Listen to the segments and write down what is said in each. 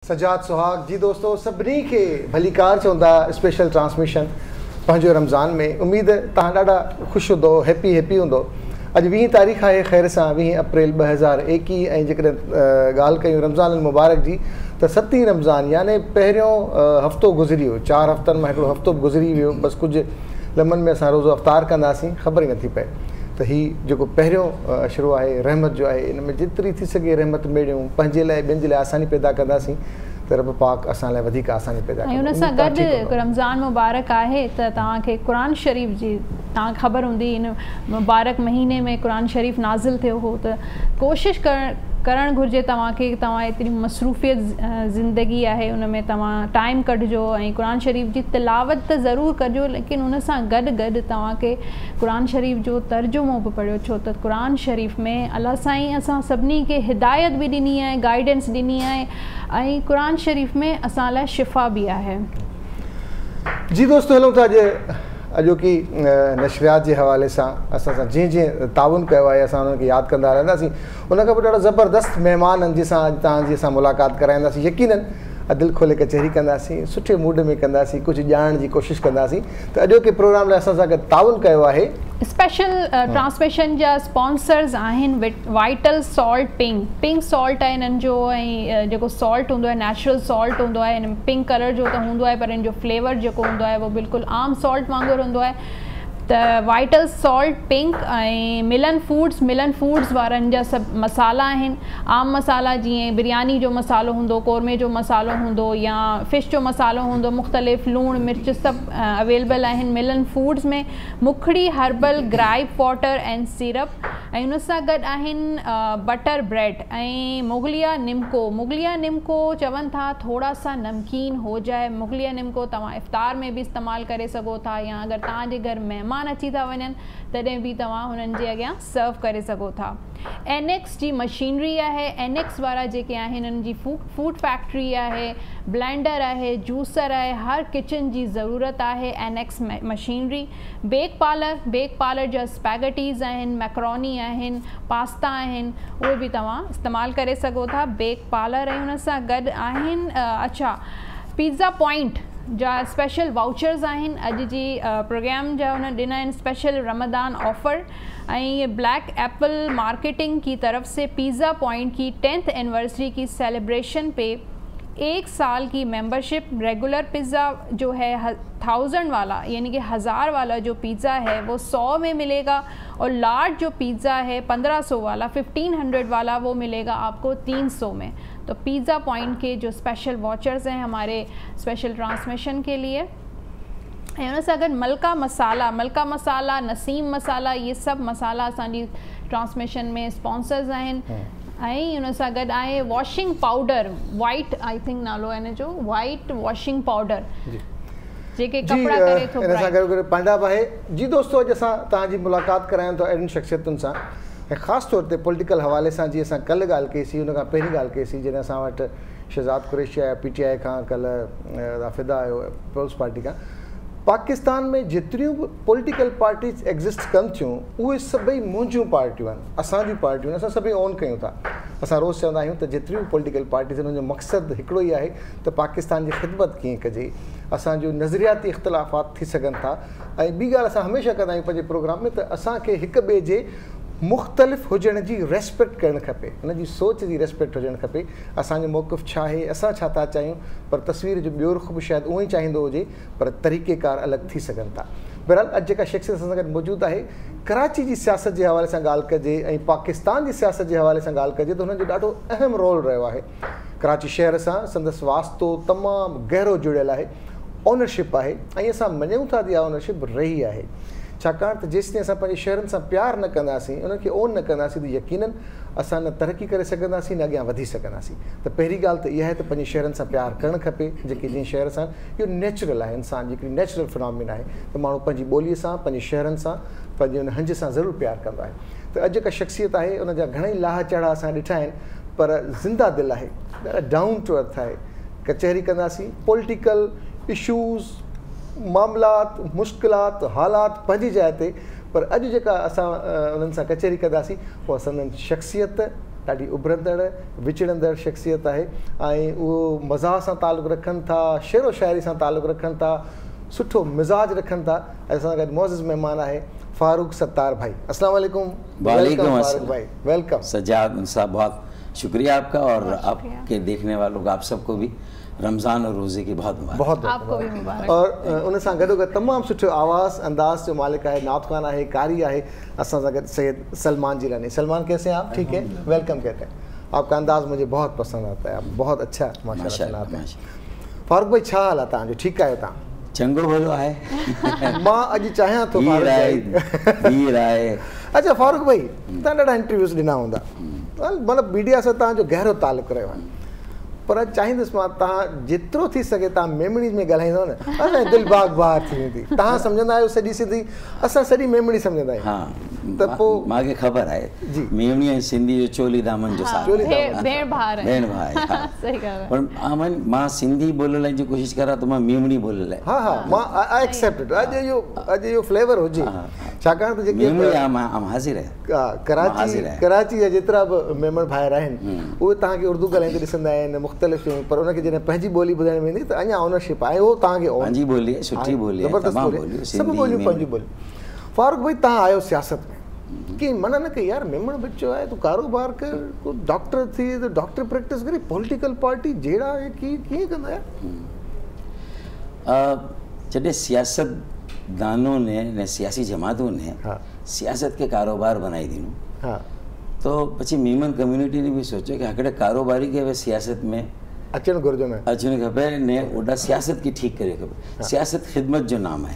सजाद सुहाग जी दोस्तों सभी के भलीकार चवंदा स्पेशल ट्रांसमिशन पंहिंजो रमज़ान में उम्मीद तव्हां ॾाढा ख़ुशि हूंदो हैप्पी हूंदो। अॼु 20 तारीख़ आहे ख़ैर सां 20 अप्रैल 2021 ऐं जेकॾहिं ॻाल्हि कयूं रमज़ान मुबारक जी त 7 रमज़ान यानी पहिरियों हफ़्तो गुज़री वियो। 4 हफ़्तनि मां हिकिड़ो हफ़्तो गुज़री वियो। बसि कुझु लम्हनि में असां रोज़ो अफ़्तार कंदासीं, ख़बर ई नथी पए त हीउ जेको पहिरियों अशरो आहे रहमत जो आहे, इन में जेतिरी थी सघे रहमत मेड़ियूं पंहिंजे लाइ ॿियनि जे लाइ आसानी पैदा कंदासीं त रब पाक असां लाइ वधीक आसानी पैदा कंदो। उन सां गॾु रमज़ान मुबारक आहे त तव्हांखे क़ुरान शरीफ़ जी तव्हांखे ख़बर हूंदी इन मुबारक महीने में क़ुरान शरीफ़ नाज़िल थियो हो त कोशिशि करणु घुरिजे तव्हांखे। तव्हां एतिरी मसरूफ़ियत ज़िंदगी आहे उन में तव्हां टाइम कढिजो ऐं क़ुरान शरीफ़ जी तिलावत त ज़रूरु कजो, लेकिन उन सां गॾु तव्हांखे क़ुरान शरीफ़ जो तर्जुमो बि पढ़ियो, छो त क़ुरान शरीफ़ में अलाह साईं असां सभिनी खे हिदायत बि ॾिनी आहे, गाइडेंस ॾिनी आहे ऐं क़ुरान शरीफ़ में असां लाइ शिफ़ा बि आहे। जी दोस्तों हलूं था अॼोकी नशरियात जे हवाले सां असां जीअं ताउन कयो आहे असां उन्हनि खे यादि कंदा रहंदासीं। उन खां पोइ ॾाढा ज़बरदस्त महिमान आहिनि जंहिंसां अॼु तव्हांजी असां मुलाक़ात कराईंदासीं। यकीनन दिलि खोले कचहरी कंदासीं, सुठे मूड में कंदासीं, कुझु ॼाणण जी कोशिशि कंदासीं। त अॼोके प्रोग्राम लाइ असां सां गॾु ताउन कयो आहे स्पेशल ट्रांसमिशन जा स्पॉन्सर्स आहिनि वाइटल सॉल्ट पिंक सॉल्ट आहे इन्हनि जो, ऐं जेको सॉल्ट हूंदो आहे नेचुरल सॉल्ट हूंदो आहे, इन पिंक कलर जो त हूंदो आहे पर इन जो फ्लेवर जेको हूंदो आहे उहो बिल्कुलु आम सॉल्ट वांगुरु हूंदो आहे। त वाइटल सॉल्ट पिंक ऐं मिलन फूड्स वारनि जा सभु मसाला आहिनि। आम मसाला जीअं बिरयानी जो मसालो हूंदो, कौरमे जो मसालो हूंदो या फ़िश जो मसालो हूंदो, मुख़्तलिफ़ लूणु मिर्च सभु अवेलेबल आहिनि मिलन फूड्स में। Mukhdi herbal gripe water and syrup ऐं उन सां गॾु आहिनि बटर ब्रेड ऐं मुगलिया निमको चवनि था थोड़ा सा नमकीन हो जाए। मुगलिया निमको तव्हां इफ़्तार में बि इस्तेमालु करे सघो था या अगरि तव्हांजे घर महिमान अची था वञनि तॾहिं बि तव्हां हुननि जे अॻियां सर्व करे सघो था। एनेक्स जी मशीनरी आहे, एनेक्स वारा जेके आहिनि हिननि जी फूड फैक्ट्री आहे, ब्लेंडर आहे, जूसर आहे, हर किचन जी ज़रूरत आहे एनेक्स मशीनरी। बेक पार्लर जा स्पैगेटीज़ आहिनि, मैक्रोनी आहिनि, पास्ता आहिनि, उहे बि तव्हां इस्तेमालु करे सघो था बेक पार्लर। ऐं हुन सां गॾु आहिनि पिज़्ज़ा पॉइंट जा स्पेशल वाउचर्स आहिनि। अॼु जी प्रोग्राम जा उन ॾिना आहिनि स्पेशल रमज़ान ऑफ़र। ऐं ब्लैक एप्पल मार्केटिंग की तरफ से पिज़्ज़ा पॉइंट की 10th एनिवर्सरी की सेलिब्रेशन पे 1 साल की मेंबरशिप। रेगुलर पिज़्ज़ा जो है 1000 वाला यानी कि 1000 वाला जो पिज़्ज़ा है वो 100 में मिलेगा, और लार्ज जो पिज़्ज़ा है 1500 वाला 1500 वाला वो मिलेगा आपको 300 में। तो पिज़्ज़ा पॉइंट के जो स्पेशल वॉचर्स हैं हमारे स्पेशल ट्रांसमिशन के लिए। ऐं उन सां गॾु मलका मसाला नसीम मसाला, ये सभु मसाला असांजी ट्रांसमिशन में स्पॉन्सर्स आहिनि। ऐं उन सां गॾु आहे washing powder, white I think नालो आहे हिन जो, वाइट वॉशिंग पाउडर जेके कपिड़ा करे थो। इन सां गॾु पंजाब आहे। जी दोस्तों अॼु असां तव्हांजी मुलाक़ात करायूं था अहिड़ियुनि शख़्सियतुनि सां ऐं ख़ासि तौर ते पॉलिटिकल हवाले सां। जीअं असां कल्ह ॻाल्हि कईसीं, हुन खां पहिरीं ॻाल्हि कईसीं जॾहिं असां वटि शहज़ाद कुरैशी आया PTI खां, कल्ह राफ़िदा आयो पीपल्स पार्टी खां। पाकिस्तान में जेतिरियूं बि पॉलिटिकल पार्टीज़ एग्ज़िस्ट कनि थियूं उहे सभई मुंहिंजियूं पार्टियूं आहिनि, असांजियूं पार्टियूं आहिनि, असां सभई ओन कयूं था। असां रोज़ु चवंदा आहियूं त जेतिरियूं पॉलिटिकल पार्टीज़ आहिनि उनजो मक़सदु हिकिड़ो ई आहे त पाकिस्तान जी ख़िदमत कीअं कजे, असांजो नज़रियाती इख़्तिलाफ़ात थी सघनि था। ऐं ॿी ॻाल्हि असां हमेशह कंदा आहियूं पंहिंजे प्रोग्राम में त असांखे हिक ॿिए जे मुख़्तलिफ़ हुजण जी रेस्पेक्ट करणु खपे, हुनजी सोच जी रेस्पेक्ट हुजणु खपे। असांजो मौक़िफ़ छा आहे, असां छा था चाहियूं, पर तस्वीर जो ॿियो रुख़ बि शायदि उहो ई चाहींदो हुजे, पर तरीक़ेकार अलॻि थी सघनि था। बहरहाल अॼु जेका शख़्सियत असां सां गॾु मौजूदु आहे, कराची जी सियासत जे हवाले सां ॻाल्हि कजे ऐं पाकिस्तान जी सियासत जे हवाले सां ॻाल्हि कजे त हुनजो ॾाढो अहम रोल रहियो आहे। कराची शहर सां संदसि वास्तो तमामु गहरो जुड़ियल आहे, ओनरशिप आहे ऐं असां मञूं था त इहा ओनरशिप रही आहे। छाकाणि त जेसिताईं असां पंहिंजे शहरनि सां प्यारु न कंदासीं, उन्हनि खे ओन न कंदासीं त यकीनन असां न तरक़ी करे सघंदासीं न अॻियां वधी सघंदासीं। त पहिरीं ॻाल्हि त इहा आहे त पंहिंजे शहरनि सां प्यारु करणु खपे, जेके जीअं शहर सां इहो नेचुरल आहे, इंसान जी हिकिड़ी नेचुरल फिनोमिना आहे त माण्हू पंहिंजी ॿोलीअ सां, पंहिंजे शहरनि सां, पंहिंजे हुन हंज सां ज़रूरु प्यारु कंदो आहे। त अॼु जेका शख़्सियत आहे उनजा घणेई लाह चढ़ा असां ॾिठा आहिनि, पर ज़िंदा दिलि आहे, ॾाढा डाउन टू अर्थ आहे। कचहरी कंदासीं, पॉलिटिकल इशूज़, मामलात, मुश्किलात, हालात पंहिंजी जाइ ते, पर अॼु जेका असां उन्हनि सां कचहरी कंदासीं उहा संदनि शख़्सियत ॾाढी उभरंदड़ विचड़ंदड़ शख़्सियत आहे ऐं उहो मज़ाह सां तालुक़ु रखनि था, शेरो शाइरी सां तालुक़ु रखनि था, सुठो मिज़ाज रखनि था। असां गॾु मोअज़्ज़िज़ महिमान आहे फारूक सत्तार भाई। अस्सलाम वालेकुम। वालेकुम फारूक भाई, वेलकम। सज्जाद साहब, बहुत शुक्रिया आपका और आपके देखने वालों को, आप सबको भी रमज़ान और रोज़े की बहुत मुबारक। बहुत आपको भी मुबारक। और उन सां गॾोगॾु तमामु सुठो आवाज़ अंदाज़ जो मालिक है, नात ख़्वान है, कारी है। असां सां गॾु सैयद सलमान जिलानी। सलमान कैसे हैं आप? ठीक है, वेलकम कहते हैं। आपका अंदाज़ मुझे बहुत पसंद आता है, आप बहुत अच्छा माशाअल्लाह आते हैं। फारूक भाई छा हाल आहे तव्हांजो? ठीकु आहियो तव्हां? चंगो भलो आहे। मां अॼु चाहियां थो अच्छा फारूक भाई, तव्हां ॾाढा इंटरव्यूज़ ॾिना हूंदा, मतिलबु मीडिया सां तव्हांजो गहरो तालुक़ु रहियो आहे, पर अॼु चाहींदुसि मां तव्हां जेतिरो थी सघे तव्हां मेमरीज़ में ॻाल्हाईंदव न, असांजी दिलि बाग़ बार थी वेंदी। तव्हां सम्झंदा आहियो सॼी सिंधी, असां सॼी मेमरी सम्झंदा आहियूं। हाँ, त पोइ मूंखे ख़बर आहे जी मेमणी ऐं सिंधी जो चोली दामन जो साथ, भेण भाउ आहे। सही ॻाल्हि आहे। पर मां सिंधी ॿोलण जी कोशिशि करां त मां मेमणी ॿोलण। हा हा, मां आई एक्सेप्ट इट। अॼु इहो फ्लेवर हुजे, छाकाणि त जेके हाज़िर आहे कराची जा जेतिरा बि मेमण भाइर आहिनि उहे तव्हांखे उर्दू ॻाल्हाईंदे ॾिसंदा आहिनि, मुख़्तलिफ़ शयूं, पर उनखे जॾहिं पंहिंजी ॿोली ॿुधाइण वेंदी त अञा ओनरशिप आहे, उहो तव्हांखे पंहिंजी ॿोली आहे, सुठी ॿोली आहे, तमामु ॿोलियूं, सभु ॿोलियूं पंहिंजी ॿोली। फारूक भाई, तव्हां आयो सियासत में, कि मना न कई यार मेमण बच्चो आहे, तूं कारोबार कर, तूं डॉक्टर थी त डॉक्टर प्रैक्टिस करी, पॉलिटिकल पार्टी जहिड़ा आहे कीअं कंदा यार? जॾहिं सियासतदानों ने सियासी जमातों ने सियासत के कारोबार बनाई दिनों, तो પછી મીમન કમ્યુનિટીને બી સોચ્યો કે આકડે કારોબારી કે હવે સિયાસતમાં અચણ ગુરજો ને અચણ ખપે ને ઓડા સિયાસત की ठीक करे खपे। सियासत खिदमत जो नाम है,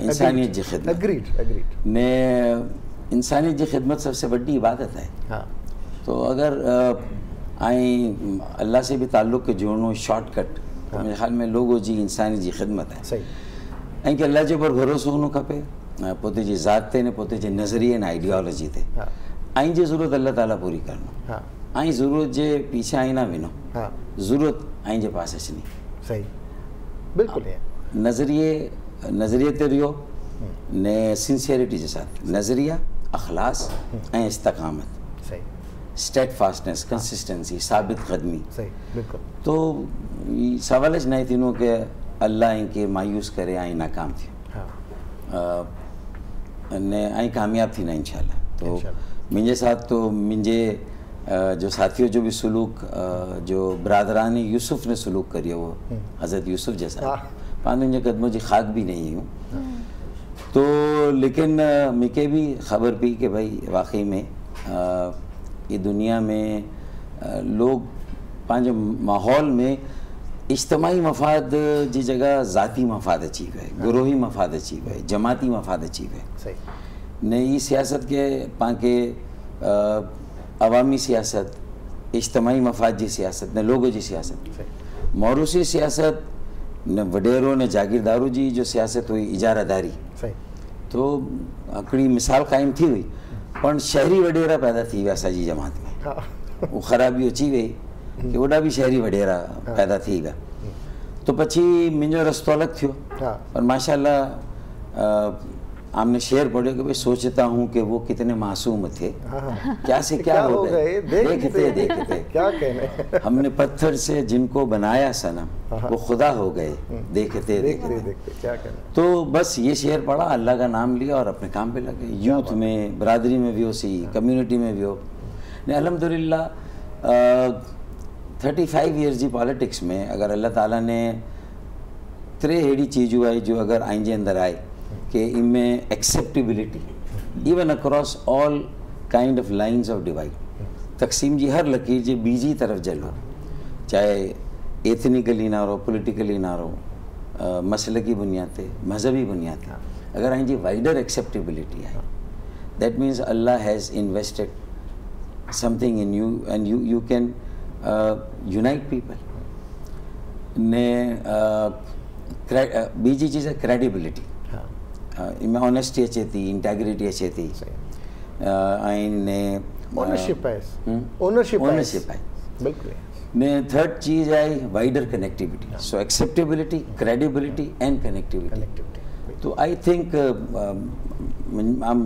इंसानियत जी खिदमत। एग्रीड ने इंसानियत जी खिदमत सबसे बड़ी इबादत है। तो अगर अल्लाह से भी ताल्लुक़ के जोड़नो शॉर्टकट, तो मेरे ख्याल में लोगों जी इंसानियत जी खिदमत है। सही ऐं कि अल्लाह जे ऊपर भरोसो होनो खपे, पोते जी ज़ात ते ने पोते जे नज़रिए ने आइडियोलॉजी ते, ऐं जी ज़रूरत अल्लाह ताला पूरी करनो, ऐं ज़रूरत जे पीछे आई ना विनो, ज़रूरत ऐं जे पास अचनी। सही, बिल्कुल नज़रिए ते रियो ने सिंसियरिटी के साथ, नज़रिया, अखलास ऐं इस्तकामत, सही, स्टेडफास्टनेस, कंसिस्टेंसी, साबित कदमी। सही, बिल्कुल। तो सवाल ज नहीं थींदो कि अल्लाह इनके मायूस करे ऐं नाकाम थी ने ऐं कामयाब थी ना इंशाल्लाह। तो मुझे साथ तो मुझे जो साथियों जो भी सलूक जो बरादरान यूसुफ ने सलूक करियो, वो हज़रत यूसुफ जैसा, पानी कदमों की खाक भी नहीं हूँ। तो लेकिन मूंखे भी ख़बर पई कि भाई वाकई में ये दुनिया में लोग पंहिंजे माहौल में इज्तमाही मफ़ाद जी जगह ज़ाती मफ़ाद अची गए, गुरोही मफ़ाद अची गए, जमाती मफ़ाद अची गए। ने ये सियासत के पाके अवामी सियासत, इज्तमाही मफ़ाद जी सियासत, ने लोगों जी सियासत, मौरूसी सियासत, न वडेरों ने जागीरदारों जी जो सियासत हुई इजारादारी, तो हिकिड़ी मिसाल क़ाइमु थी हुई, पर शहरी वडेरा पैदा थी विया असांजी जमात में। वो ख़राबी अची वई कि ओॾा भी शहरी वडेरा पैदा थी विया। तो पछी मुंहिंजो रस्तो अलॻि थियो, पर माशाअल्लाह आपने शेर पढ़े कि भाई सोचता हूँ कि वो कितने मासूम थे, क्या से क्या हो गए, देखते देखते क्या कहने। हमने पत्थर से जिनको बनाया सनम, वो खुदा हो गए, देखते देखते क्या कहने। तो बस ये शेर पढ़ा, अल्लाह का नाम लिया और अपने काम पे लगे। यूथ में, बरादरी में भी हो, सी कम्युनिटी में भी हो ने अल्हम्दुलिल्लाह 35 ईयर्स जी पॉलिटिक्स में अगर अल्लाह ताला ने टे अहिड़ी चीज़ूं आई जो अगर आइन जे अंदर आए कि इनमें acceptability even across all kind of lines of divide, तक़सीम जी हर लकीर जे बीजी तरफ़ जलो, चाहे एथनिकली ना रहो, पॉलिटिकली ना रहो, मसलकी बुनियाद ते, मजहबी बुनियाद ते, अगर आइन जी वाइडर एक्सेप्टेबिलिटी है, that means Allah has invested something in you and you can unite people ने। बीजी चीज़ है क्रेडिबिलिटी, इनमें ऑनेस्टी अचे थी, इंटेग्रिटी अचे थी, ओनरशिप है बिल्कुल ने। Third cheese I wider connectivity, so acceptability, credibility and connectivity. तो आई थिंक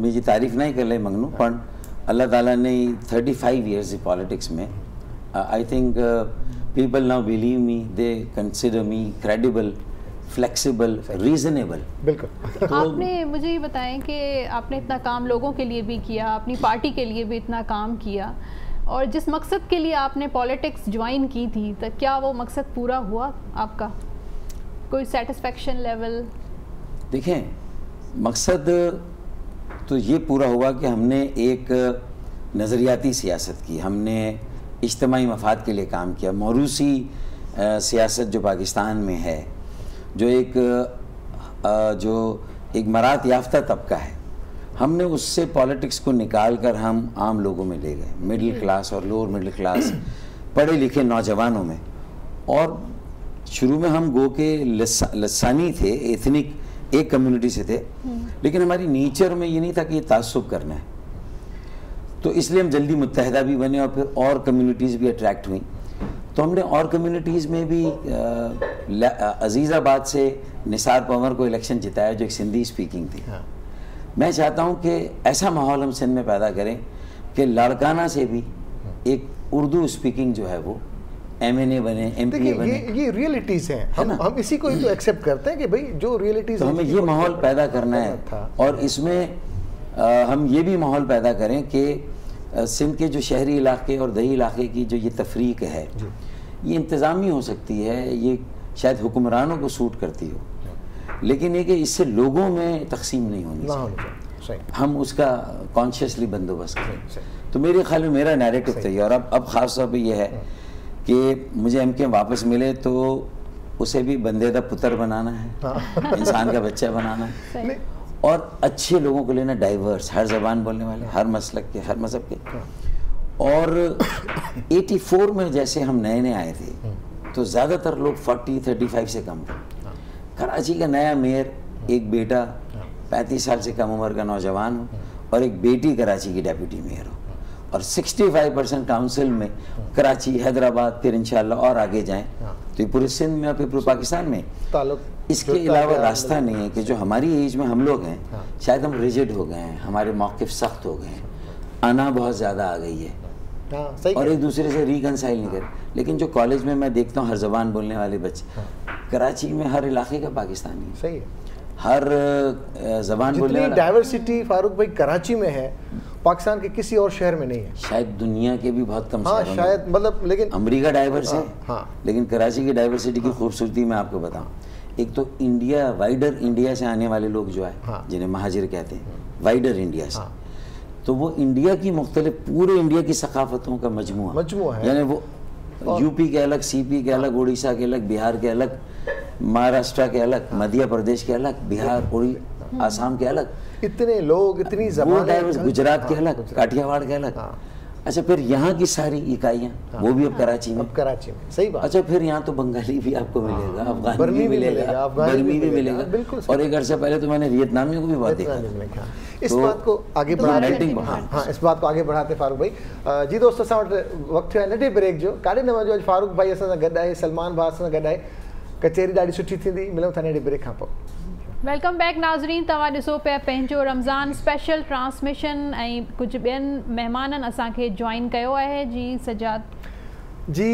मुझी तारीफ़ नहीं कर ले मंगनू, पर اللہ تعالیٰ نے 35 ایئرز پالیٹکس میں I think people now believe me, they consider me credible, flexible, reasonable. بالکل. آپ نے مجھے یہ بتائیں کہ آپ نے اتنا کام لوگوں کے لیے بھی کیا, اپنی پارٹی کے لیے بھی اتنا کام کیا, اور جس مقصد کے لیے آپ نے پالیٹکس جوائن کی تھی, تو کیا وہ مقصد پورا ہوا آپ کا؟ کوئی سیٹسفیکشن لیول؟ دیکھیں, مقصد تو یہ پورا ہوا کہ ہم نے ایک نظریاتی سیاست کی, ہم نے اجتماعی مفاد کے لیے کام کیا. موروثی سیاست جو پاکستان میں ہے, جو ایک مراعات یافتہ طبقہ ہے, ہم نے اس سے پالیٹکس کو نکال کر ہم عام لوگوں میں لے گئے, مڈل کلاس اور لوور مڈل کلاس, پڑھے لکھے نوجوانوں میں. اور شروع میں ہم گو کے لسانی تھے, ایتھنک ایک کمیونٹی سے تھے, لیکن ہماری نیچر میں یہ نہیں تھا کہ یہ تعصب کرنا ہے. تو اس لیے ہم جلدی متحدہ بھی بنے اور پھر اور کمیونٹیز بھی اٹریکٹ ہوئیں. تو ہم نے اور کمیونٹیز میں بھی عزیز آباد سے نثار پنور کو الیکشن جتایا, جو ایک سندھی اسپیکنگ تھی. میں چاہتا ہوں کہ ایسا ماحول ہم سندھ میں پیدا کریں کہ لاڑکانہ سے بھی ایک اردو اسپیکنگ جو ہے وہ ایم این اے بنے, ایم پی اے بنے. یہ ریئلٹیز ہیں, ہم اسی کو تو ایکسیپٹ کرتے ہیں کہ بھئی جو ریئلٹیز, تو ہمیں یہ ماحول پیدا کرنا ہے. اور اس میں ہم یہ بھی ماحول پیدا کریں کہ سندھ کے جو شہری علاقے اور دیہی علاقے کی جو یہ تفریق ہے, یہ انتظامی ہو سکتی ہے, یہ شاید حکمرانوں کو سوٹ کرتی ہو, لیکن یہ کہ اس سے لوگوں میں تقسیم نہیں ہونی چاہیے. ہم اس کا کانشیسلی بندوبست کریں. تو میرے خیال میں میرا نیریٹو تھا یہ. اور اب خاص طور پہ یہ ہے کہ مجھے ایم کے واپس ملے تو اسے بھی بندے دا پتر بنانا ہے, انسان کا بچہ بنانا ہے, اور اچھے لوگوں کو لینا, ڈائیورس, ہر زبان بولنے والے, ہر مسلک کے, ہر مذہب کے. اور 84 میں جیسے ہم نئے آئے تھے تو زیادہ تر لوگ 40-35 سے کم تھے. کراچی کا نیا میئر ایک بیٹا 35 سال سے کم عمر کا نوجوان ہو, اور ایک بیٹی کراچی کی ڈیپٹی میئر ہو, اور 65% کاؤنسل میں کراچی, حیدرآباد, پھر انشاءاللہ اور آگے جائیں تو یہ پورے سندھ میں اور پھر پورے پاکستان میں. اس کے علاوہ راستہ نہیں ہے کہ جو ہماری ایج میں ہم لوگ ہیں, شاید ہم ریجڈ ہو گئے ہیں, ہمارے موقف سخت ہو گئے ہیں, انا بہت زیادہ آ گئی ہے, اور ایک دوسرے سے ریکنسائل نہیں کرے. لیکن جو کالج میں میں دیکھتا ہوں ہر زبان بولنے والے بچے, کراچی میں ہر علاقے کا پاکستانی ہے, صحیح ہے, ہر زبان بولنے والا. ڈائیورسٹی فاروق بھائی کراچی میں ہے, پاکستان کے کسی اور شہر میں نہیں ہے. شاید دنیا کے بھی بہت کم شہروں میں, شاید مطلب, لیکن امریکہ ڈائیورس ہے, لیکن کراچی کی ڈائیورسٹی کی خوبصورتی میں آپ کو بتاؤں. ایک تو انڈیا, وائڈر انڈیا سے آنے والے لوگ جو ہے, جنہیں مہاجر کہتے ہیں, وائڈر انڈیا سے, تو وہ انڈیا کی مختلف, پورے انڈیا کی ثقافتوں کا مجموعہ ہے. یعنی وہ یو پی کے الگ, سی پی کے الگ, اڑیسہ کے الگ, بہار کے الگ, مہاراشٹرا کے الگ, مدھیہ پردیش کے الگ, بہار, آسام کے الگ, اتنے لوگ, اتنی زبانیں, گجرات کے الگ, کاٹھیاواڑ کے الگ. اچھا, پھر یہاں کی ساری اکائیاں وہ بھی اب کراچی میں. صحیح بات. اچھا, پھر یہاں تو بنگالی بھی آپ کو ملے گا, افغانی بھی ملے گا, برمی بھی ملے گا, اور ایک عرصہ پہلے تو میں نے ویتنامیوں کو بھی بہت دیکھا. اس بات کو آگے بڑھاتے فاروق بھائی. جی دوستو, असां वटि वक़्तु आहे नंढे ब्रेक जो. काॾे न वञो, फारूक भाई असां सां गॾु आहे, सलमान भाउ असां सां गॾु आहे. कचहरी ॾाढी सुठी थींदी. मिलूं था नंढे ब्रेक खां पोइ. वेलकम बैक नाज़रीन. तव्हां ॾिसो पिया पंहिंजो रमज़ान स्पेशल ट्रांसमिशन, ऐं कुझु ॿियनि महिमाननि असांखे जॉइन कयो आहे. जी सजाद जी,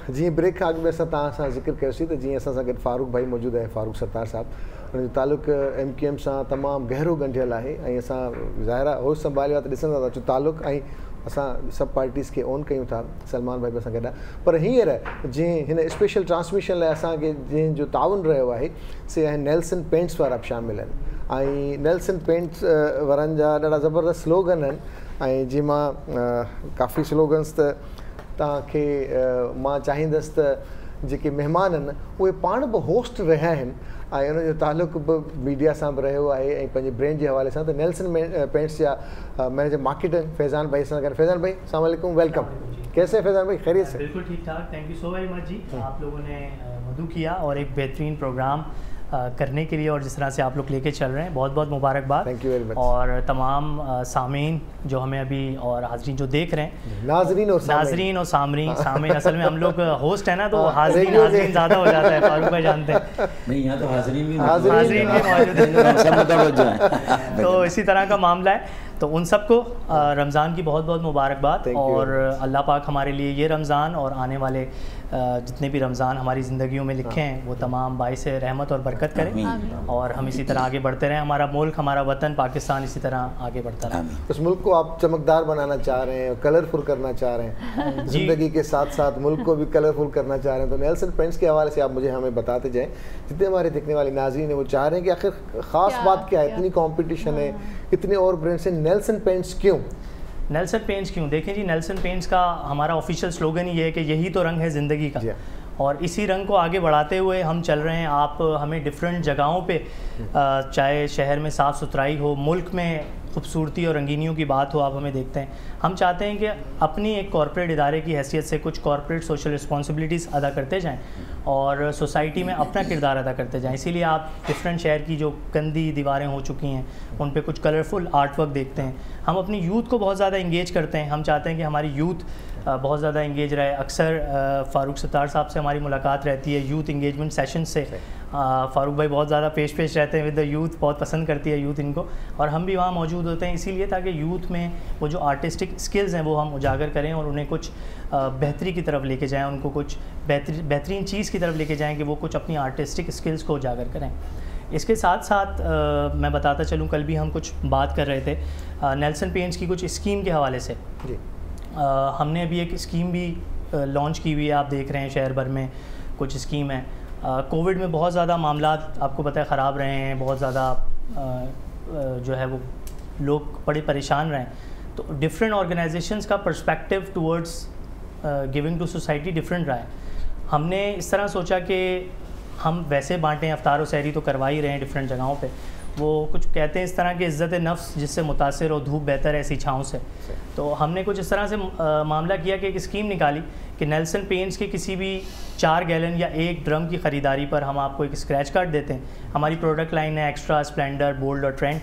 जीअं ब्रेक खां अॻु में असां तव्हां सां ज़िक्र कयोसीं त जीअं असां सां गॾु फारूक भाई मौजूदु आहे, फारूक सत्तार साहिबु. हुन जो तालुक़ु MQM सां तमामु गहरो ॻंढियलु आहे, ऐं असां ज़ाहिर आहे होश संभालियो आहे त ॾिसंदा था अचूं तालुक़ु, ऐं असां सभु पार्टीज़ खे ऑन कयूं था. सलमान भाई बि असां गॾु आहे. पर हींअर जीअं हिन स्पेशल ट्रांसमिशन लाइ असांखे जंहिंजो ताउन रहियो आहे, से आहिनि नेल्सन पेंट्स वारा बि शामिल आहिनि. ऐं नेल्सन पेंट्स वारनि जा ॾाढा ज़बरदस्त स्लोगन आहिनि, ऐं जीअं मां काफ़ी स्लोगन्स त तव्हांखे मां चाहींदुसि त जेके महिमान आहिनि उहे पाण बि होस्ट रहिया आहिनि, ऐं उनजो तालुक़ु बि मीडिया सां बि रहियो आहे, ऐं पंहिंजे ब्रांड जे हवाले सां. त नेल्सन पेंट्स जा मैनेजर मार्केटिंग फैज़ान भाई सां गॾु. फैज़ान भाई अस्सलाम वालेकुम, वेलकम. कैसे फैज़ान भाई, खैरियत से? बिल्कुल ठीक ठाक, thank you so very much जी. आप लोगों ने मदू किया और एक बेहतरीन प्रोग्राम करने के लिए, और जिस तरह से आप लोग लेके चल रहे हैं, बहुत बहुत मुबारकबाद. Thank you very much. और तमाम सामीन जो हमें अभी, और हाजरीन जो देख रहे हैं, नाजरीन और सामीन असल में हम लोग होस्ट है ना, तो हाजरीन ज़्यादा हो जाता है, फारूक भाई जानते हैं. नहीं, यहाँ तो हाजरीन भी मौजूद हैं, तो इसी तरह का मामला है. تو ان سب کو رمضان کی بہت بہت مبارکباد, اور اللہ پاک ہمارے لیے یہ رمضان اور آنے والے جتنے بھی رمضان ہماری زندگیوں میں لکھے ہیں وہ تمام باعث رحمت اور برکت کریں, اور ہم اسی طرح آگے بڑھتے رہیں, ہمارا ملک, ہمارا وطن پاکستان اسی طرح آگے بڑھتا رہے. اس ملک کو آپ چمکدار بنانا چاہ رہے ہیں, کلرفل کرنا چاہ رہے ہیں, زندگی کے ساتھ ساتھ ملک کو بھی کلرفل کرنا چاہ رہے ہیں, تو نیلسن پینٹس کے حوالے سے آپ مجھے ہمیں بتاتے جائیں. جتنے ہمارے دیکھنے والے ناظرین ہیں وہ چاہ رہے ہیں کہ آخر خاص بات کیا ہے, اتنی کمپٹیشن ہے, اتنے اور برانڈس ہیں, نیلسن پینٹس کیوں؟ نیلسن پینٹس کیوں؟ دیکھیں جی, نیلسن پینٹس کا ہمارا آفیشیل سلوگن ہی یہ ہے کہ یہی تو رنگ ہے زندگی کا, اور اسی رنگ کو آگے بڑھاتے ہوئے ہم چل رہے ہیں. آپ ہمیں ڈفرینٹ جگہوں پہ, چاہے شہر میں صاف ستھرائی ہو, ملک میں خوبصورتی اور رنگینیوں کی بات ہو, آپ ہمیں دیکھتے ہیں. ہم چاہتے ہیں کہ اپنی ایک کارپوریٹ ادارے کی حیثیت سے کچھ کارپوریٹ سوشل رسپانسبلٹیز ادا کرتے جائیں اور سوسائٹی میں اپنا کردار ادا کرتے جائیں. اسی لیے آپ ڈفرینٹ شہر کی جو گندی دیواریں ہو چکی ہیں ان پہ کچھ کلرفل آرٹ ورک دیکھتے ہیں. ہم اپنی یوتھ کو بہت زیادہ انگیج کرتے ہیں. ہم چاہتے ہیں کہ ہماری یوتھ بہت زیادہ انگیج رہے. اکثر فاروق ستار صاحب سے ہماری ملاقات رہتی ہے یوتھ انگیجمنٹ سیشن سے. فاروق بھائی بہت زیادہ پیش رہتے ہیں ود دا یوتھ, بہت پسند کرتی ہے یوتھ ان کو, اور ہم بھی وہاں موجود ہوتے ہیں اسی لیے تاکہ یوتھ میں وہ جو آرٹسٹک اسکلز ہیں وہ ہم اجاگر کریں اور انہیں کچھ بہتری کی طرف لے کے جائیں, ان کو کچھ بہترین چیز کی طرف لے کے جائیں کہ وہ کچھ اپنی آرٹسٹک اسکلز کو اجاگر کریں. اس کے ساتھ ساتھ میں بتاتا چلوں, کل بھی ہم کچھ بات کر رہے تھے نیلسن پینٹس کی کچھ اسکیم کے حوالے سے. ہم نے ابھی ایک اسکیم بھی لانچ کی ہوئی ہے, آپ دیکھ رہے ہیں شہر بھر میں کچھ اسکیم ہے. کووڈ میں بہت زیادہ معاملات آپ کو پتہ ہے خراب رہے ہیں, بہت زیادہ جو ہے وہ لوگ بڑے پریشان رہے ہیں, تو ڈفرینٹ آرگنائزیشنس کا perspective towards giving to society different رہا ہے. ہم نے اس طرح سوچا کہ ہم ویسے بانٹیں, افطار و سحری تو کروا ہی رہے ہیں ڈفرینٹ جگہوں پہ, وہ کچھ کہتے ہیں اس طرح کہ عزت نفس جس سے متاثر ہو دھوپ بہتر ہے ایسی چھاؤں سے. تو ہم نے کچھ اس طرح سے معاملہ کیا کہ ایک اسکیم نکالی کہ نیلسن پینٹس کے کسی بھی 4 گیلن یا 1 ڈرم کی خریداری پر ہم آپ کو ایک اسکریچ کارڈ دیتے ہیں. ہماری پروڈکٹ لائن ہے ایکسٹرا, اسپلینڈر, بولڈ اور ٹرینڈ.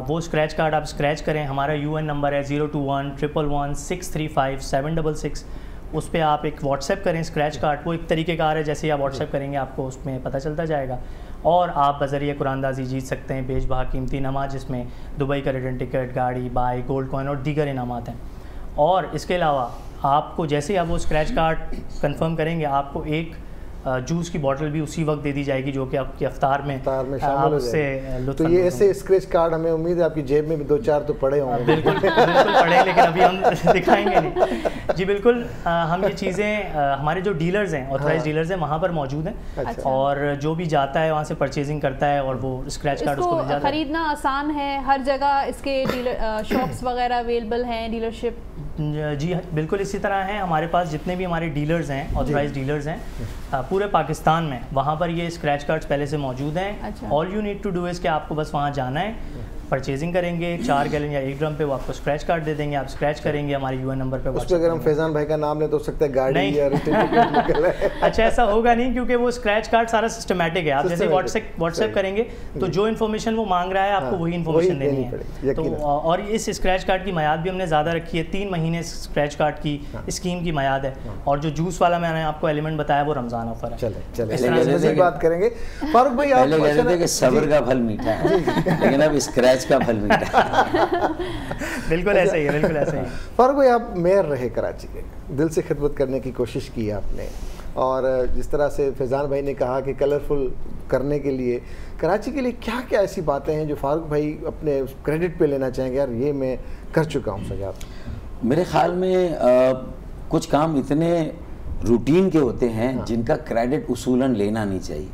وہ اسکریچ کارڈ آپ اسکریچ کریں, ہمارا UN نمبر ہے 021-111-635-766. اس پہ آپ ایک واٹس ایپ کریں اسکریچ کارڈ. وہ ایک طریقہ کار ہے, جیسے آپ واٹس ایپ کریں گے آپ کو اس میں پتہ چلتا جائے گا, اور آپ بذریعہ قرآن اندازی جیت سکتے ہیں بیش بہا قیمتی انعامات, جس میں دبئی کا ریٹرن ٹکٹ, گاڑی, بائک, گولڈ کوائن اور دیگر انعامات ہیں. اور اس کے علاوہ آپ کو جیسے ہی آپ وہ اسکریچ کارڈ کنفرم کریں گے آپ کو ایک جوس کی بوٹل بھی اسی وقت دے دی جائے گی جو کہ آپ کے افطار میں شامل ہو جائے گی. تو یہ ایسے اسکریچ کارڈ ہمیں امید ہے آپ کی جیب میں بھی 2-4 تو پڑے ہوں گے. بالکل پڑے, لیکن ابھی ہم دکھائیں گے نہیں. جی بالکل, ہم یہ چیزیں ہمارے جو ڈیلرز ہیں, آتھورائز ڈیلرز ہیں, وہاں پر موجود ہیں, اور جو بھی جاتا ہے وہاں سے پرچیزنگ کرتا ہے اور وہ اسکریچ کارڈ اس کو مل جاتا ہے. خریدنا آسان ہے, ہر جگہ اس کے شاپس وغیرہ اویلیبل ہیں, ڈیلرشپ. جی بالکل اسی طرح ہیں. ہمارے پاس جتنے بھی ہمارے ڈیلرز ہیں, آتھورائز ڈیلرز ہیں پورے پاکستان میں, وہاں پر یہ اسکریچ کارڈز پہلے سے موجود ہیں. All you need to do is کہ آپ کو بس وہاں جانا ہے, پرچیزنگ کریں گے 4 گیلن یا 1 ڈرم پہ, وہ آپ کو اسکریچ کارڈ دے دیں گے, آپ اسکریچ کریں گے ہمارے UN نمبر پہ. اس پہ اگر ہم فیضان بھائی کا نام لیں تو ہو سکتا ہے گاڑی یا ریٹرن ٹکٹ نکل ہے. اچھا ایسا ہوگا نہیں, کیونکہ وہ اسکریچ کارڈ سارا سسٹمیٹک ہے. آپ جیسے واٹس ایپ کریں گے تو جو انفارمیشن وہ مانگ رہا ہے آپ کو وہی انفارمیشن دینی ہے. تو اور اس اسکریچ کارڈ کی میعاد بھی ہم نے زیادہ رکھی ہے, 3 مہینے اسکریچ کارڈ کی اسکیم کی میعاد ہے. اور جو جوس والا میں نے آپ کو ایلیمنٹ بتایا وہ رمضان آفر ہے. چلیں بات کریں گے. فاروق بھائی آپ کہتے تھے کہ صبر کا پھل میٹھا ہے, لیکن اب اسکریچ کا پھل میٹھا ہے. بالکل ایسا ہی ہے, بالکل ایسا ہی. فاروق بھائی آپ میئر رہے کراچی کے, دل سے خدمت کرنے کی کوشش کی آپ نے, اور جس طرح سے فیضان بھائی نے کہا کہ کلرفل کرنے کے لیے کراچی کے لیے کیا کیا ایسی باتیں ہیں جو فاروق بھائی اپنے کریڈٹ پہ لینا چاہیں گے, یار یہ میں کر چکا ہوں سجاد؟ میرے خیال میں کچھ کام اتنے روٹین کے ہوتے ہیں جن کا کریڈٹ اصولاً لینا نہیں چاہیے.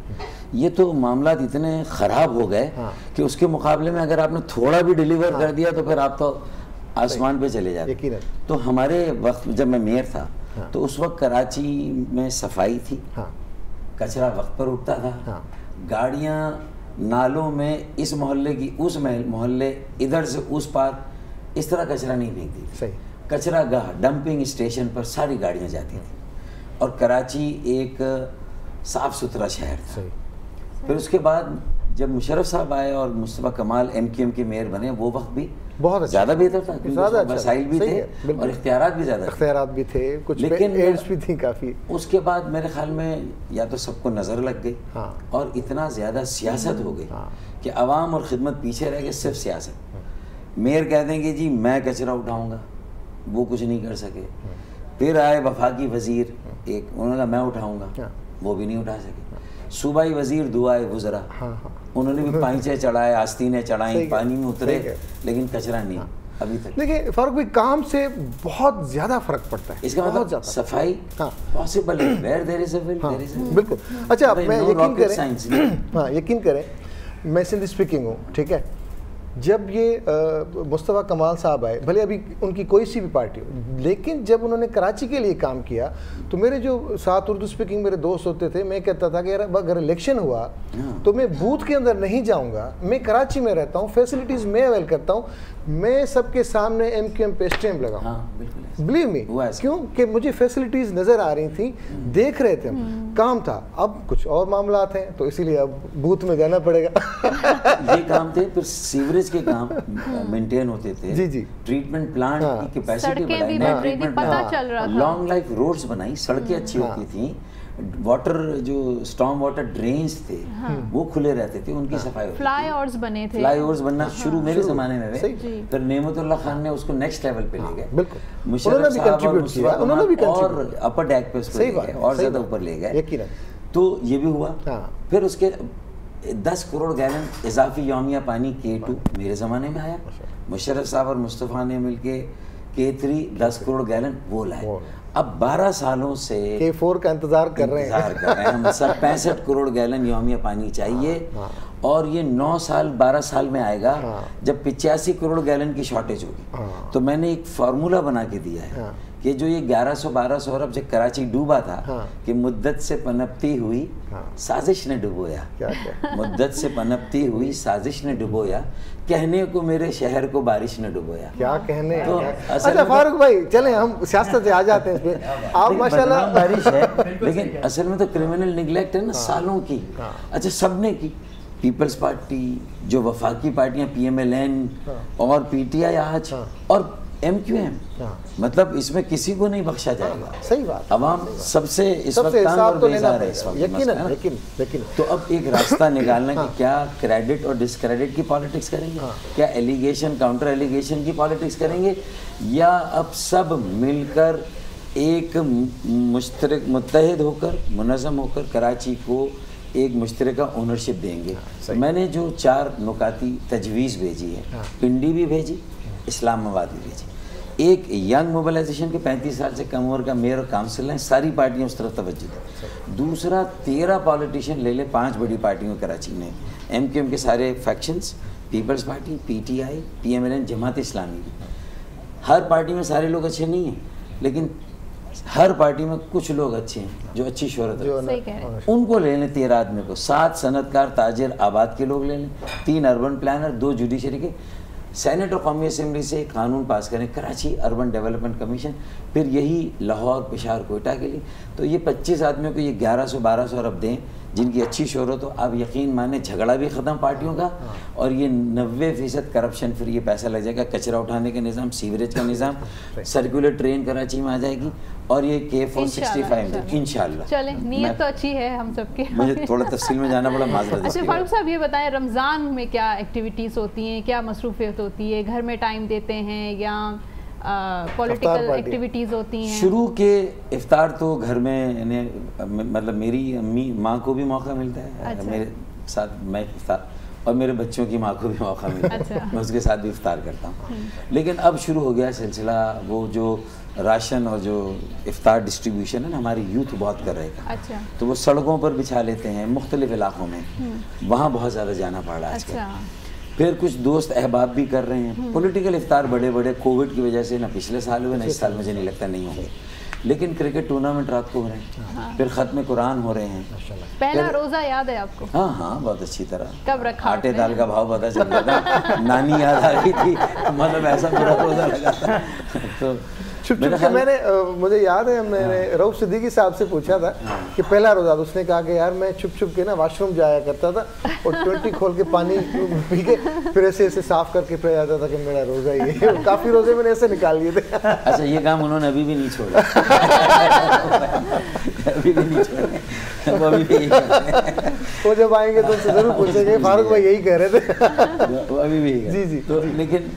یہ تو معاملات اتنے خراب ہو گئے کہ اس کے مقابلے میں اگر آپ نے تھوڑا بھی ڈیلیور کر دیا تو پھر آپ تو آسمان پہ چلے جاتے. تو ہمارے وقت جب میں میئر تھا تو اس وقت کراچی میں صفائی تھی, کچرا وقت پر اٹھتا تھا, گاڑیاں نالوں میں اس محلے کی اس محلے, ادھر سے اس پار اس طرح کچرا نہیں پھینکتی تھی. کچرا گاہ ڈمپنگ اسٹیشن پر ساری گاڑیاں جاتی تھیں, اور کراچی ایک صاف ستھرا شہر تھا. پھر اس کے بعد جب مشرف صاحب آئے اور مصطفیٰ کمال MQM کے میئر بنے, وہ وقت بھی بہت زیادہ بہتر تھا, وسائل بھی تھے اور اختیارات بھی زیادہ, اختیارات بھی تھے, کچھ ایڈز بھی تھیں کافی. اس کے بعد میرے خیال میں یا تو سب کو نظر لگ گئی اور اتنا زیادہ سیاست ہو گئی کہ عوام اور خدمت پیچھے رہ گئے, صرف سیاست. میئر کہتے ہیں کہ جی میں کچرا اٹھاؤں گا, وہ کچھ نہیں کر سکے. پھر آئے وفاقی وزیر ایک, انہوں نے کہا میں اٹھاؤں گا, وہ بھی نہیں اٹھا سکے. صوبائی وزیر دعائے وزراء, انہوں نے بھی پائچے چڑھائے, آستینیں چڑھائیں, پانی میں اترے, لیکن کچرا نہیں ابھی تک. دیکھیں فاروق بھائی کام سے بہت زیادہ فرق پڑتا ہے. اس کا مطلب صفائی پاسبل ہے, ویئر دیر از اے ول دیر از اے ول. بالکل. اچھا میں یقین کریں, ہاں یقین کریں, میں سندھی اسپیکنگ ہوں, ٹھیک ہے. جب یہ مصطفیٰ کمال صاحب آئے, بھلے ابھی ان کی کوئی سی بھی پارٹی ہو, لیکن جب انہوں نے کراچی کے لیے کام کیا تو میرے جو ساتھ اردو اسپیکنگ میرے دوست ہوتے تھے, میں کہتا تھا کہ یار اگر الیکشن ہوا تو میں بوتھ کے اندر نہیں جاؤں گا, میں کراچی میں رہتا ہوں, فیسلٹیز میں اویل کرتا ہوں, میں سب کے سامنے ایم کیو ایم پہ اسٹیمپ لگاؤں. بلیو می, کیوں کہ مجھے فیسلٹیز نظر آ رہی تھیں, دیکھ رہے تھے ہم, کام تھا. اب کچھ اور معاملات ہیں تو اسی لیے اب بوتھ میں جانا پڑے گا. یہ کام تھے. پھر سیوریج کے کام مینٹین ہوتے تھے, جی جی, ٹریٹمنٹ پلانٹ کی کیپیسٹی بڑھائی, لانگ لائف روڈز بنائی, سڑکیں اچھی ہوتی تھیں, واٹر جو اسٹارم واٹر ڈرینز تھے وہ کھلے رہتے تھے, ان کی صفائی ہوتی تھی, فلائی اوورز بنے تھے, فلائی اوورز بننا شروع میرے زمانے میں ہوئے. پھر نعمت اللہ خان نے اس کو نیکسٹ لیول پہ لے گئے, بالکل, مشرف صاحب اور مصطفیٰ کمال اور اپر ڈیک پہ اس کو لے گئے, اور زیادہ اوپر لے گئے. تو یہ بھی ہوا. پھر اس کے 10 کروڑ گیلن اضافی یومیہ پانی K2 میرے زمانے میں آیا. مشرف صاحب اور مصطفیٰ نے مل کے K3 10 کروڑ گیلن وہ لائے. اب 12 سالوں سے K4 کا انتظار کر رہے ہیں ہم سب. 65 کروڑ گیلن یومیہ پانی چاہیے, اور یہ 9 سال 12 سال میں آئے گا جب 85 کروڑ گیلن کی شارٹیج ہوگی. تو میں نے ایک فارمولہ بنا کے دیا ہے کہ جو یہ 1100-1200 ارب جب کراچی ڈوبا تھا کہ مدت سے پنپتی ہوئی سازش نے ڈبویا, مدت سے پنپتی ہوئی سازش نے ڈبویا, کہنے کو میرے شہر کو بارش نے ڈبویا. کیا کہنے. اچھا فاروق بھائی چلیں ہم سیاست سے آ جاتے ہیں اس پہ. آپ ماشاءاللہ بارش ہے, لیکن اصل میں تو کرمنل نگلیکٹ ہے نا سالوں کی. اچھا سب نے کی, پیپلز پارٹی, جو وفاقی پارٹیاں PMLN اور PTI آج اور MQM, مطلب اس میں کسی کو نہیں بخشا جائے گا. صحیح بات. عوام سب سے اس وقت تنگ اور بیزار ہے اس وقت. لیکن تو اب ایک راستہ نکالنا کہ کیا کریڈٹ اور ڈسکریڈٹ کی پالیٹکس کریں گے, کیا ایلیگیشن کاؤنٹر ایلیگیشن کی پالیٹکس کریں گے, یا اب سب مل کر ایک مشترک متحد ہو کر منظم ہو کر کراچی کو ایک مشترکہ اونرشپ دیں گے. میں نے جو 4 نکاتی تجویز بھیجی ہے, پنڈی بھی بھیجی, اسلام آباد بھی بھیجی. ایک ینگ موبلائزیشن کے 35 سال سے کم عمر کا میئر اور کاؤنسل ہیں, ساری پارٹیاں اس طرف توجہ دیں. دوسرا 13 پالیٹیشین لے لیں 5 بڑی پارٹیوں کراچی میں, MQM کے سارے factions, Peoples Party, PTI, PMLN, Jamaat Islami. ہر پارٹی میں سارے لوگ اچھے نہیں ہیں, لیکن ہر پارٹی میں کچھ لوگ اچھے ہیں جو اچھی شہرت ہے, ان کو لے لیں 13 آدمی کو. 7 صنعت کار, تاجر, آباد کے لوگ لے لیں, 3 اربن پلانر, 2 جوڈیشری کے. سینٹ اور قومی اسمبلی سے ایک قانون پاس کریں, کراچی اربن ڈیولپمنٹ کمیشن, پھر یہی لاہور, پشاور, کوئٹہ کے لیے. تو یہ 25 آدمیوں کو یہ 1100-1200 ارب دیں جن کی اچھی شہرت ہو. آپ یقین مانیں جھگڑا بھی ختم پارٹیوں کا, اور یہ 90% کرپشن فری, یہ پیسہ لگ جائے گا. کچرا اٹھانے کا نظام, سیوریج کا نظام, سرکولر ٹرین کراچی میں آ جائے گی, اور یہ K465 انشاءاللہ. چلیں نیت تو اچھی ہے ہم سب کی. مجھے تھوڑا تفصیل میں جانا پڑا, معذرت. اچھا فاروق صاحب یہ بتائیں رمضان میں کیا ایکٹیویٹیز ہوتی ہیں, کیا مصروفیت ہوتی ہے, گھر میں ٹائم دیتے ہیں یا پولیٹیکل ایکٹیویٹیز ہوتی ہیں؟ شروع کے افطار تو گھر میں, مطلب میری امی ماں کو بھی موقع ملتا ہے میرے ساتھ, میں افطار, اور میرے بچوں کی ماں کو بھی موقع ملتا ہے, میں اس کے ساتھ بھی افطار کرتا ہوں. لیکن اب شروع ہو گیا سلسلہ وہ جو راشن اور جو افطار ڈسٹریبیوشن ہے نا, ہماری یوتھ بہت کر رہے گا. تو وہ سڑکوں پر بچھا لیتے ہیں مختلف علاقوں میں, وہاں بہت زیادہ جانا پڑ رہا ہے آج کل. پھر کچھ دوست احباب بھی کر رہے ہیں پولیٹیکل افطار, بڑے بڑے. کووڈ کی وجہ سے نہ پچھلے سال ہوئے نہ اس سال, مجھے نہیں لگتا نہیں ہوں گے. لیکن کرکٹ ٹورنامنٹ رات کو ہو رہے ہیں, پھر ختم قرآن ہو رہے ہیں. پہلا روزہ یاد ہے آپ کو؟ ہاں ہاں بہت اچھی طرح. کب رکھا؟ آٹے دال کا بھاؤ پتہ چل رہا تھا, نانی یاد آ رہی تھی, مطلب ایسا پورا روزہ لگا تھا. تو میں نے, مجھے یاد ہے میں نے رؤف صدیقی صاحب سے پوچھا تھا کہ پہلا روزہ, اس نے کہا کہ یار میں چھپ چھپ کے نا واش روم جایا کرتا تھا اور 20 کھول کے پانی پی کے پھر ایسے ایسے صاف کر کے پھر آتا تھا کہ میرا روزہ ہی ہے. کافی روزے میں نے ایسے نکال لیے تھے. اچھا یہ کام انہوں نے ابھی بھی نہیں چھوڑا, ابھی بھی نہیں چھوڑا, وہ ابھی بھی یہی کرتے ہیں. وہ جب آئیں گے تو ان سے ضرور پوچھیں گے فاروق بھائی یہی کہہ رہے تھے. وہ ابھی بھی جی جی. تو لیکن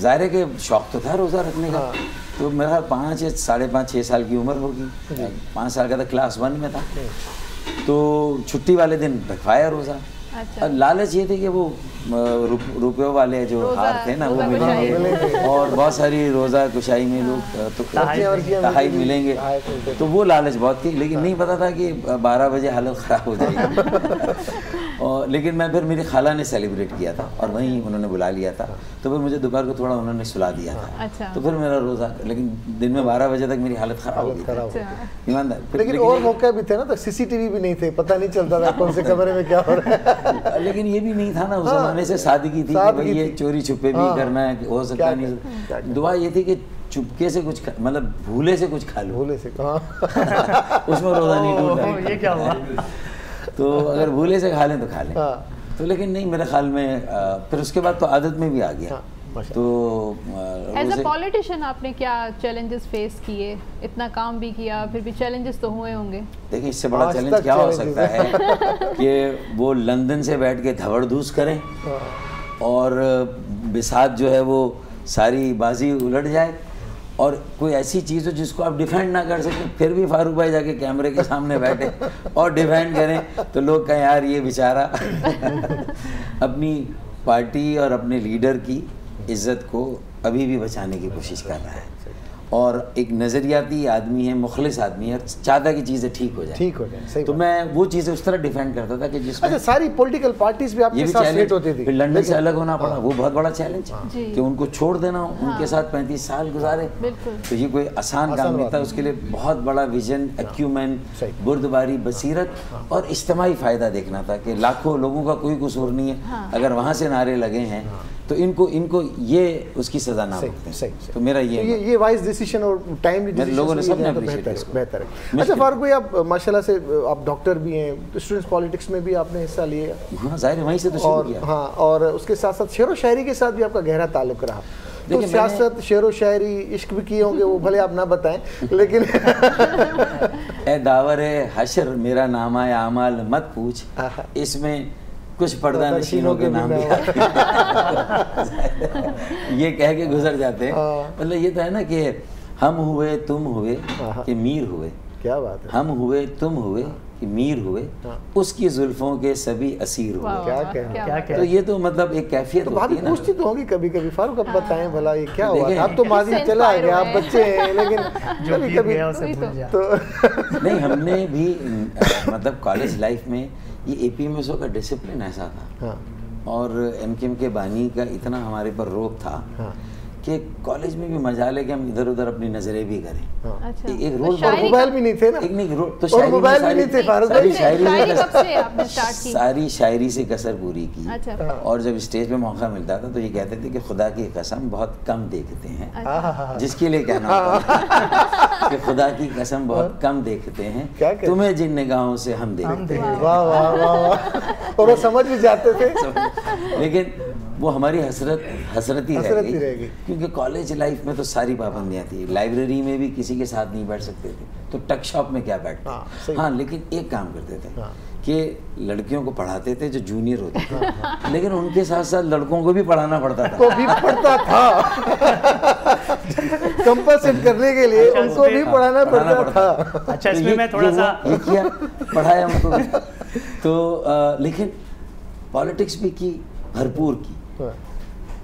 ظاہر ہے کہ شوق تو تھا روزہ رکھنے کا. تو میرا 5 یا 5.5 6 سال کی عمر ہوگی, 5 سال کا تھا, کلاس 1 میں تھا. تو چھٹی والے دن رکھوایا روزہ. اور لالچ یہ تھی کہ وہ روپیوں والے جو ہار تھے نا وہ ملیں گے, اور بہت ساری روزہ کشائی میں لوگ تو تحائی ملیں گے, تو وہ لالچ بہت تھی. لیکن نہیں پتا تھا کہ 12 بجے حالت خراب ہو جائے گی. اور لیکن میں پھر میری خالہ نے سیلیبریٹ کیا تھا اور وہیں انہوں نے بلا لیا تھا, تو پھر مجھے دوپہر کو تھوڑا انہوں نے سلا دیا تھا. تو پھر میرا روزہ, لیکن دن میں 12 بجے تک میری حالت خراب ہو گئی ایماندار. لیکن اور موقع بھی تھے نا, تو CCTV بھی نہیں تھے, پتہ نہیں چلتا تھا کون سے کمرے میں کیا ہو رہا ہے. لیکن یہ بھی نہیں تھا نا اس زمانے سے, سادگی تھی کہ یہ چوری چھپے بھی کرنا ہے, ہو سکتا نہیں. دعا یہ تھی کہ چپکے سے کچھ مطلب بھولے سے کچھ کھا لو, بھولے سے اس میں روزہ نہیں ٹوٹا. یہ کیا ہوا؟ تو اگر بھولے سے کھا لیں تو کھا لیں. تو لیکن نہیں, میرے خیال میں پھر اس کے بعد تو عادت میں بھی آ گیا. تو ایز اے پولیٹیشین آپ نے کیا چیلنجز فیس کیے؟ اتنا کام بھی کیا, پھر بھی چیلنجز تو ہوئے ہوں گے. دیکھیں اس سے بڑا چیلنج کیا ہو سکتا ہے کہ وہ لندن سے بیٹھ کے دھوڑ دھوس کریں اور بساط جو ہے وہ ساری بازی الٹ جائے, اور کوئی ایسی چیز ہو جس کو آپ ڈیفینڈ نہ کر سکیں, پھر بھی فاروق بھائی جا کے کیمرے کے سامنے بیٹھے اور ڈیفینڈ کریں, تو لوگ کہیں یار یہ بیچارہ اپنی پارٹی اور اپنے لیڈر کی عزت کو ابھی بھی بچانے کی کوشش کر رہا ہے, اور ایک نظریاتی آدمی ہے, مخلص آدمی ہے, چاہتا ہے کہ چیزیں ٹھیک ہو جائیں. تو میں وہ چیزیں اس طرح ڈیفینڈ کرتا تھا کہ جس میں ساری پولیٹیکل پارٹیز بھی آپ کے ساتھ سیٹ ہوتی تھی. پھر لندن سے الگ ہونا پڑا, وہ بہت بڑا چیلنج کہ ان کو چھوڑ دینا, ان کے ساتھ 35 سال گزارے, تو یہ کوئی آسان کام نہیں تھا. اس کے لیے بہت بڑا ویژن, ایکیومین, بردباری, بصیرت اور اجتماعی فائدہ دیکھنا تھا کہ لاکھوں لوگوں کا کوئی قصور نہیں ہے, اگر وہاں سے نعرے لگے ہیں تو ان کو یہ اس کی سزا نہ بھگتیں. تو میرا یہ وائز ڈیسیشن اور ٹائملی ڈیسیشن لوگوں نے سب نے بہتر ہے. اچھا فاروق بھائی, آپ ماشاءاللہ سے آپ ڈاکٹر بھی ہیں, اسٹوڈنٹس پالیٹکس میں بھی آپ نے حصہ لیا. ہاں ظاہر ہے وہیں سے تو شروع کیا. ہاں, اور اس کے ساتھ ساتھ شعر و شاعری کے ساتھ بھی آپ کا گہرا تعلق رہا. تو سیاست, شعر و شاعری, عشق بھی کیے ہوں گے, وہ بھلے آپ نہ بتائیں, لیکن اے داور حشر میرا نامہ اعمال مت پوچھ, اس میں کچھ پردہ نشینوں کے نام بھی آتے ہیں. یہ کہہ کے گزر جاتے ہیں. مطلب یہ تو ہے نا کہ ہم ہوئے تم ہوئے کہ میر ہوئے, کیا بات ہے, ہم ہوئے تم ہوئے کہ میر ہوئے, اس کی زلفوں کے سبھی اسیر ہوئے. کیا کہنا, تو یہ تو مطلب ایک کیفیت ہوتی ہے نا. پوچھتی تو ہوگی کبھی کبھی, فاروق اب بتائیں بھلا یہ کیا ہوا, اب تو ماضی چلا گیا, آپ بچے ہیں, لیکن کبھی کبھی تو نہیں. ہم نے بھی مطلب کالج لائف میں یہ APMSO کا ڈسپلن ایسا تھا, اور MKM کے بانی کا اتنا ہمارے پر روک تھا کہ کالج میں بھی مجال ہے کہ ہم ادھر ادھر اپنی نظریں بھی کریں. ایک رول موبائل بھی نہیں تھے نا, تو ساری شاعری سے کسر پوری کی, اور جب اسٹیج پہ موقع ملتا تھا تو یہ کہتے تھے کہ خدا کی قسم بہت کم دیکھتے ہیں, جس کے لیے کہنا ہوتا کہ خدا کی قسم بہت کم دیکھتے ہیں, تمہیں جن نگاہوں سے ہم دیکھتے ہیں. واہ واہ واہ, اور وہ سمجھ بھی جاتے تھے. لیکن وہ ہماری حسرت ہی رہ گئی, کیونکہ کالج لائف میں تو ساری پابندیاں تھیں. لائبریری میں بھی کسی کے ساتھ نہیں بیٹھ سکتے تھے, تو ٹک شاپ میں کیا بیٹھتے. ہاں لیکن ایک کام کرتے تھے کہ لڑکیوں کو پڑھاتے تھے جو جونیئر ہوتے تھے, لیکن ان کے ساتھ ساتھ لڑکوں کو بھی پڑھانا پڑتا تھا. کمپنسیٹ کرنے کے لیے ان کو بھی پڑھانا پڑتا تھا. اچھا, اس میں تھوڑا سا یہ کیا پڑھایا ان کو. تو لیکن پالیٹکس بھی کی, بھرپور کی,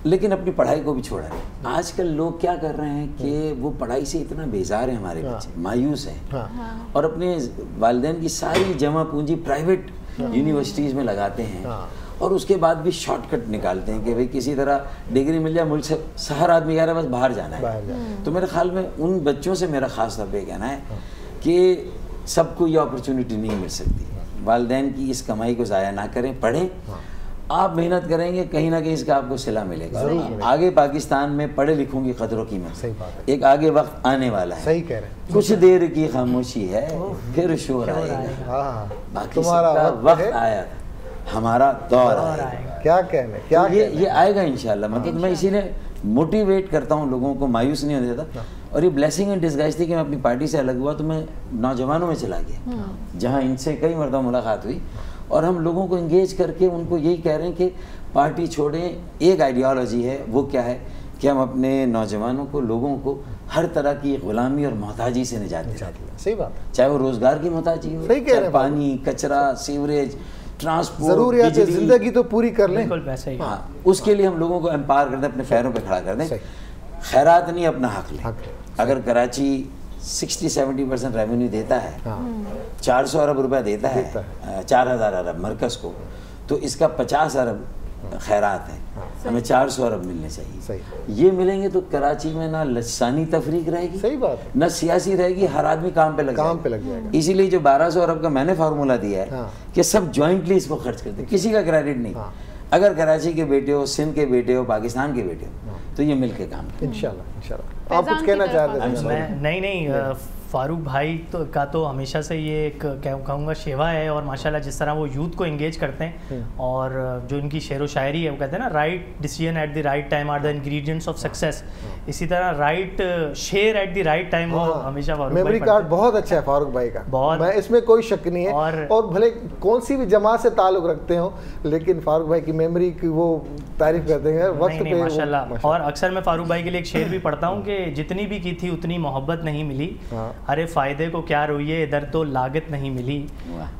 لیکن اپنی پڑھائی کو بھی چھوڑا ہے. آج کل لوگ کیا کر رہے ہیں کہ وہ پڑھائی سے اتنا بیزار ہیں, ہمارے بچے مایوس ہیں, اور اپنے والدین کی ساری جمع پونجی پرائیویٹ یونیورسٹیز میں لگاتے ہیں, اور اس کے بعد بھی شارٹ کٹ نکالتے ہیں کہ بھئی کسی طرح ڈگری مل جائے, ملک سے ہر آدمی کہہ رہا ہے بس باہر جانا ہے. تو میرے خیال میں ان بچوں سے میرا خاص طور پہ کہنا ہے کہ سب کو یہ اپرچونٹی نہیں مل سکتی. والدین کی اس کمائی کو ضائع نہ کریں, پڑھیں, آپ محنت کریں گے کہیں نہ کہیں اس کا آپ کو صلہ ملے گا. آگے پاکستان میں پڑھے لکھوں کی قدر و قیمت, ایک آگے وقت آنے والا ہے. صحیح کہہ رہے ہیں. کچھ دیر کی خاموشی ہے پھر شور آئے گا, باقی سب کا وقت آیا, ہمارا دور آئے گا. کیا کہنے, کیا یہ آئے گا انشاءاللہ. مطلب میں اسی لیے موٹیویٹ کرتا ہوں لوگوں کو, مایوس نہیں ہونے دیتا. اور یہ بلیسنگ اینڈ ڈسگائز تھی کہ میں اپنی پارٹی سے الگ ہوا تو میں نوجوانوں میں چلا گیا, جہاں ان سے کئی مرتبہ ملاقات ہوئی, اور ہم لوگوں کو انگیج کر کے ان کو یہی کہہ رہے ہیں کہ پارٹی چھوڑیں. ایک آئیڈیالوجی ہے, وہ کیا ہے کہ ہم اپنے نوجوانوں کو, لوگوں کو ہر طرح کی غلامی اور محتاجی سے نجات دیں. صحیح بات, چاہے وہ روزگار کی محتاجی ہو, چاہے پانی, کچرا, سیوریج, ٹرانسپورٹ, ضروریات زندگی تو پوری کر لیں. ہاں, اس کے لیے ہم لوگوں کو امپاور کر دیں, اپنے پیروں پہ کھڑا کر دیں. خیرات نہیں, اپنا حق لیں. اگر کراچی 60-70% ریونیو دیتا ہے, 400 ارب روپے دیتا ہے, 4000 ارب مرکز کو, تو اس کا 50 ارب خیرات ہے. ہمیں 400 ارب ملنے چاہیے. یہ ملیں گے تو کراچی میں نہ لسانی تفریق رہے گی, صحیح بات, نہ سیاسی رہے گی, ہر آدمی کام پہ لگ جائے گا. اسی لیے جو 1200 ارب کا میں نے فارمولہ دیا ہے کہ سب جوائنٹلی اس کو خرچ کرتے, کسی کا کریڈٹ نہیں. اگر کراچی کے بیٹے ہو, سندھ کے بیٹے ہو, پاکستان کے بیٹے ہو, تو یہ مل کے کام کریں انشاءاللہ. آپ کچھ کہنا چاہتے ہیں؟ نہیں, فاروق بھائی کا تو ہمیشہ سے یہ ایک کہوں گا شیوا ہے, اور ماشاءاللہ جس طرح وہ یوتھ کو انگیج کرتے ہیں, اور جو ان کی شعر و شاعری ہے, وہ کہتے ہیں نا right decision at the right time are the ingredients of success. اسی طرح right share at the right time, وہ ہمیشہ فاروق بھائی. میموری کارڈ بہت اچھا ہے فاروق بھائی کا, بہت, میں اس میں کوئی شک نہیں ہے. اور بھلے کون سی بھی جماعت سے تعلق رکھتے ہوں, لیکن فاروق بھائی کی میموری کی وہ تعریف کرتے ہیں وقت پہ ماشاءاللہ. اور اکثر میں فاروق بھائی کے لیے ایک شعر بھی پڑھتا ہوں کہ جتنی بھی کی تھی اتنی محبت نہیں ملی, ارے فائدے کو کیا رویے, ادھر تو لاگت نہیں ملی,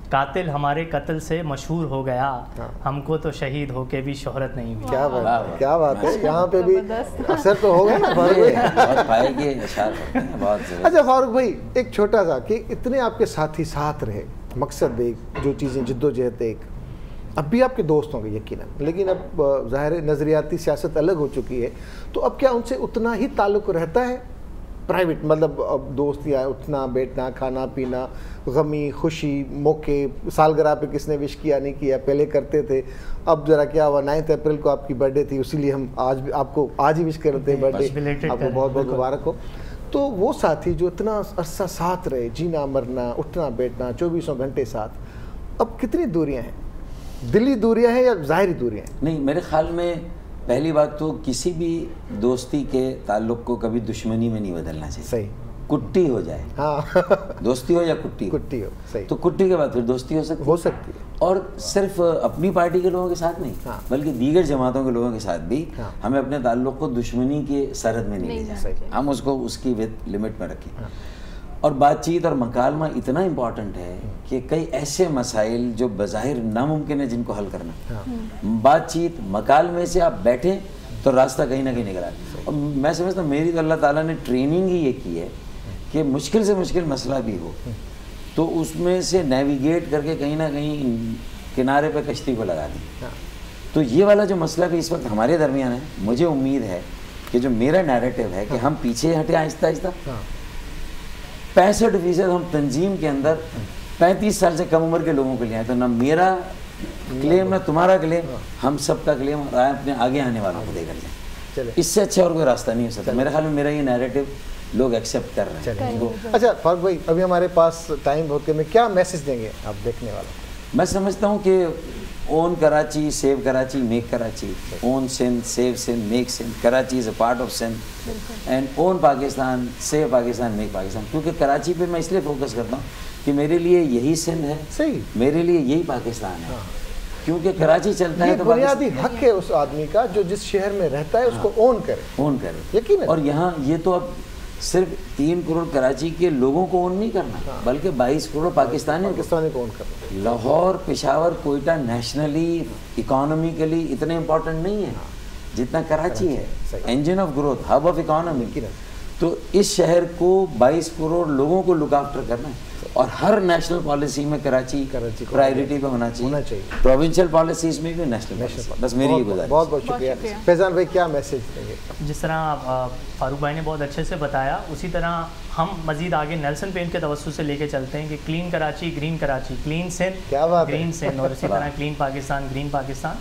قاتل ہمارے قتل سے مشہور ہو گیا, ہم کو تو شہید ہو کے بھی شہرت نہیں ملی. کیا بات ہے, یہاں پہ بھی اثر تو ہو گیا نا فاروق بھائی. اچھا فاروق بھائی, ایک چھوٹا سا کہ اتنے آپ کے ساتھی ساتھ رہے, مقصد ایک, جو چیزیں جد و جہد ایک, اب بھی آپ کے دوست ہوں گے یقیناً, لیکن اب ظاہر نظریاتی سیاست الگ ہو چکی ہے, تو اب کیا ان سے اتنا ہی تعلق رہتا ہے پرائیویٹ, مطلب اب دوست یا اٹھنا بیٹھنا, کھانا پینا, غمی خوشی موقع, سالگرہ پہ کس نے وش کیا نہیں کیا, پہلے کرتے تھے, اب ذرا کیا ہوا 9 اپریل کو آپ کی برتھ ڈے تھی, اسی لیے ہم آج بھی آپ کو آج ہی وش کرتے ہیں, برتھ ڈے آپ کو بہت بہت مبارک ہو. تو وہ ساتھی جو اتنا عرصہ ساتھ رہے, جینا مرنا, اٹھنا بیٹھنا, 24 گھنٹے ساتھ, اب کتنی دوریاں ہیں, دلی دوریاں ہیں یا ظاہری دوریاں ہیں؟ نہیں, میرے خیال میں پہلی بات تو کسی بھی دوستی کے تعلق کو کبھی دشمنی میں نہیں بدلنا چاہیے. صحیح, کٹی ہو جائے, دوستی ہو یا کٹی ہو, صحیح, تو کٹی کے بعد پھر دوستی ہو سکتی ہے. اور صرف اپنی پارٹی کے لوگوں کے ساتھ نہیں, بلکہ دیگر جماعتوں کے لوگوں کے ساتھ بھی ہمیں اپنے تعلق کو دشمنی کی سرحد میں نہیں لے جانا, ہم اس کو اس کی لمٹ میں رکھیں. اور بات چیت اور مکالمہ اتنا امپورٹنٹ ہے کہ کئی ایسے مسائل جو بظاہر ناممکن ہے جن کو حل کرنا, بات چیت مکالمے سے آپ بیٹھیں تو راستہ کہیں نہ کہیں نکل آتا ہے. اور میں سمجھتا ہوں میری تو اللہ تعالیٰ نے ٹریننگ ہی یہ کی ہے کہ مشکل سے مشکل مسئلہ بھی ہو تو اس میں سے نیویگیٹ کر کے کہیں نہ کہیں کنارے پہ کشتی کو لگا دیں. تو یہ والا جو مسئلہ بھی اس وقت ہمارے درمیان ہے, مجھے امید ہے کہ جو میرا نیریٹو ہے کہ ہم پیچھے ہٹے آہستہ آہستہ. 65% ہم تنظیم کے اندر 35 سال سے کم عمر کے لوگوں کے لیے آئے, تو نہ میرا کلیم نہ تمہارا کلیم, ہم سب کا کلیم اپنے آگے آنے والوں کو دے کر جائیں. اس سے اچھا اور کوئی راستہ نہیں ہو سکتا. میرے خیال میں میرا یہ نیریٹو لوگ ایکسیپٹ کر رہے ہیں. اچھا فاروق بھائی, ابھی ہمارے پاس ٹائم بہت کم ہے, کیا میسج دیں گے آپ دیکھنے والوں کو؟ میں سمجھتا ہوں کہ own Karachi, save Karachi, make Karachi. Own Sindh, save Sindh, make Sindh. Karachi is a part of Sindh, and own Pakistan, save Pakistan, make Pakistan. کیونکہ کراچی پہ میں اس لیے فوکس کرتا ہوں کہ میرے لیے یہی سندھ ہے, صحیح, میرے لیے یہی پاکستان ہے. کیونکہ کراچی چلتا ہے تو بنیادی حق ہے اس آدمی کا جو جس شہر میں رہتا ہے اس کو اون کرے یقیناً. اور یہاں یہ تو اب صرف 3 کروڑ کراچی کے لوگوں کو اون نہیں کرنا, بلکہ 22 کروڑ پاکستانی کو اون کرنا. لاہور, پشاور, کوئٹہ نیشنلی اکانومیکلی اتنے امپورٹنٹ نہیں ہے جتنا کراچی ہے. Engine of growth, hub of economy. تو اس شہر کو 22 کروڑ لوگوں کو لک آفٹر کرنا ہے, اور ہر نیشنل پالیسی میں کراچی پرائیورٹی پہ ہونا چاہیے. پروونشل پالیسیز میں بھی نیشنل. بس میری یہ گزارش. بہت بہت شکریہ. فیضان بھائی کیا میسج دیں گے؟ جس طرح فاروق بھائی نے بہت اچھے سے بتایا, اسی طرح ہم مزید آگے نیلسن پینٹ کے توسط سے لے کے چلتے ہیں کہ clean Karachi, green Karachi, clean Sindh, green Sindh, اور اسی طرح کلین پاکستان, گرین پاکستان.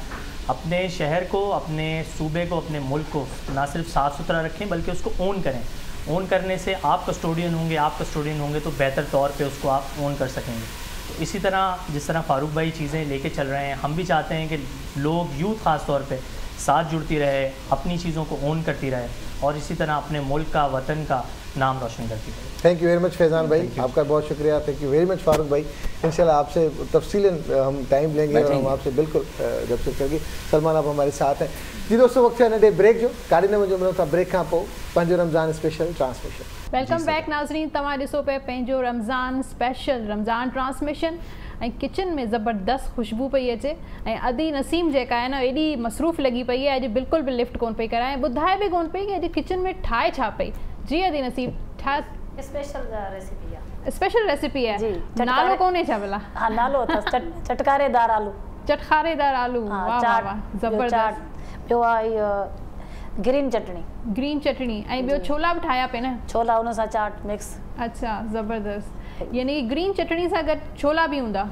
اپنے شہر کو, اپنے صوبے کو, اپنے ملک کو نہ صرف صاف ستھرا رکھیں بلکہ اس کو اون کریں. اون کرنے سے آپ کسٹوڈین ہوں گے تو بہتر طور پہ اس کو آپ اون کر سکیں گے. تو اسی طرح جس طرح فاروق بھائی چیزیں لے کے چل رہے ہیں, ہم بھی چاہتے ہیں کہ لوگ, یوتھ خاص طور پہ ساتھ جڑتی رہے, اپنی چیزوں کو اون کرتی رہے, اور اسی طرح اپنے ملک کا, وطن کا नाम रोशन करती है। Thank you very much Faizan भाई, आपका बहुत शुक्रिया। Thank you very much Farooq भाई। इंशाल्लाह आपसे तफसीलन हम टाइम लेंगे और हम आपसे बिल्कुल गपशप करेंगे। सलमान आप हमारे साथ हैं जी। दोस्तों वक्त है नंढे ब्रेक जो काड़ी न वञो था, ब्रेक खां पोइ पंहिंजो Ramzan special transmission. Welcome back नाज़रीन, तव्हां ॾिसो पिया पंहिंजो रमज़ान स्पेशल रमज़ान ट्रांसमिशन। ऐं किचन में ज़बरदस्त खुशबू पई अचे ऐं अदी नसीम जेका आहे न एॾी मसरूफ़ लॻी पई आहे, अॼु बिल्कुलु बि लिफ्ट कोन पई कराए, ॿुधाए बि कोन पई कि अॼु किचन में ठाहे छा पई। जी अदी नसीम, स्पेशल रेसिपी आहे। स्पेशल रेसिपी आहे जी, नालो कोन्हे छा भला? हाँ नालो अथसि चटकारेदार आलू। चटखारेदार आलू, वाह वाह वाह, ज़बरदस्त। ॿियो आहे इहो ग्रीन चटणी। ग्रीन चटणी ऐं ॿियो छोला बि ठाहिया पिया न? छोला उन सां चाट मिक्स। अच्छा ज़बरदस्त, यानी ग्रीन चटणी सां गॾु छोला बि हूंदा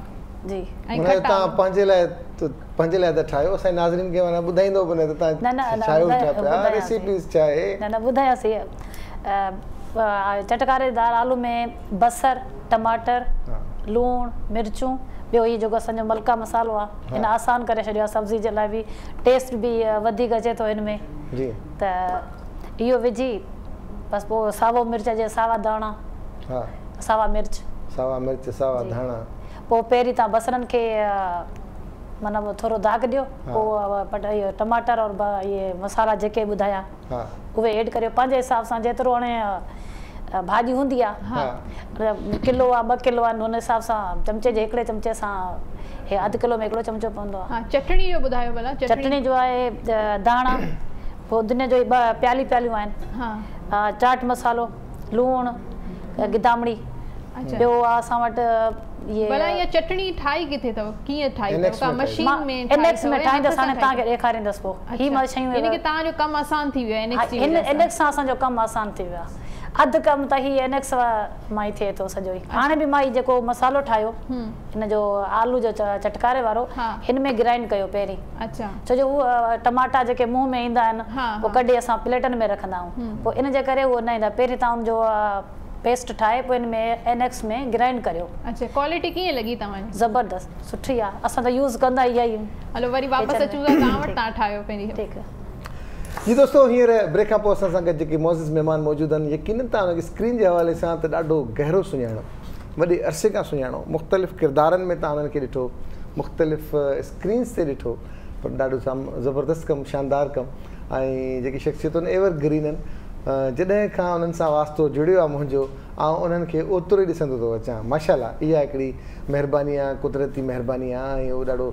जी। ऐं तव्हां पंहिंजे लाइ त ठाहियो, असांजे नाज़रीन खे माना ॿुधाईंदो बि न त तव्हां ठाहियो छा पिया, रेसिपीज़ छा आहे? न ॿुधायासीं। चटकारेदार आलू में बसर, टमाटर, लूणु, मिर्चूं, ॿियो इहो जेको असांजो मलका मसालो आहे हिन आसान करे छॾियो आहे सब्ज़ी जे लाइ बि, टेस्ट बि वधीक अचे थो हिन में। जी त इहो विझी बसि पोइ सावो मिर्च जे सावा धाणा, सावा मिर्च, सावा धाणा, पोइ पहिरीं तव्हां बसरनि खे माना थोरो दाग ॾियो, पोइ इहो टमाटर और इहे मसाला जेके ॿुधाया उहे ऐड करियो पंहिंजे हिसाब सां, जेतिरो हाणे भाॼी हूंदी आहे, किलो आहे 2 किलो आहे, हुन हिसाब सां चमचे जे हिकिड़े चमचे सां हे अधु किलो में हिकिड़ो चमचो पवंदो आहे। चटणी जो ॿुधायो भला। चटणी जो आहे धाणा, पुदीने जो 2 प्यालियूं आहिनि, चाट मसालो, लूणु, गिदामड़ी, ॿियो आहे असां वटि भला ये चटणी ठाई किथे अथव, कीअं ठाही अथव? मशीन में इनएक्स में ठाहींदसि, हाणे तव्हांखे ॾेखारींदसि। पोइ ही मां शयूं यानी कि तव्हांजो कमु आसान थी वियो आहे इनएक्स सां, असांजो कमु आसान थी वियो आहे। अधु कमु त ही इनएक्स मां ई थिए थो सॼो ई। हाणे बि मां ही जेको मसालो ठाहियो हिन जो आलू जो चटकारे वारो, हिन में ग्राइंड कयो पहिरीं। अच्छा, छो जो उहो टमाटा जेके मुंहं में ईंदा आहिनि पोइ कढी असां प्लेटनि में रखंदा आहियूं, पोइ इन जे करे उहो न ईंदा। पहिरीं तव्हां जो पेस्ट ठाहे पोइ हिन में एनएक्स में ग्राइंड करियो। अच्छा, क्वालिटी कीअं लॻी तव्हांजी? ज़बरदस्त, सुठी आहे, असां त यूज़ कंदा ई आहियूं। हलो वरी वापसि अचूं था तव्हां वटि, तव्हां ठाहियो पहिरीं। ठीकु आहे जी। दोस्तों हींअर ब्रेक खां पोइ असां सां गॾु जेके मोज़िज़ महिमान मौजूदु आहिनि, यकीनन तव्हां हुनखे स्क्रीन जे हवाले सां त ॾाढो गहरो सुञाणो, वॾे अरसे खां सुञाणो, मुख़्तलिफ़ किरदारनि में तव्हां हुननि खे ॾिठो, मुख़्तलिफ़ स्क्रीन्स ते ॾिठो, पर ॾाढो ज़बरदस्त कमु, शानदार कमु, ऐं जेकी शख़्सियतूं एवर ग्रीन आहिनि। जॾहिं खां उन्हनि सां वास्तो जुड़ियो आहे मुंहिंजो, ऐं उन्हनि खे ओतिरो ई ॾिसंदो थो अचां। माशाल्लाह, इहा हिकिड़ी महिरबानी आहे, कुदरती महिरबानी आहे, ऐं उहो ॾाढो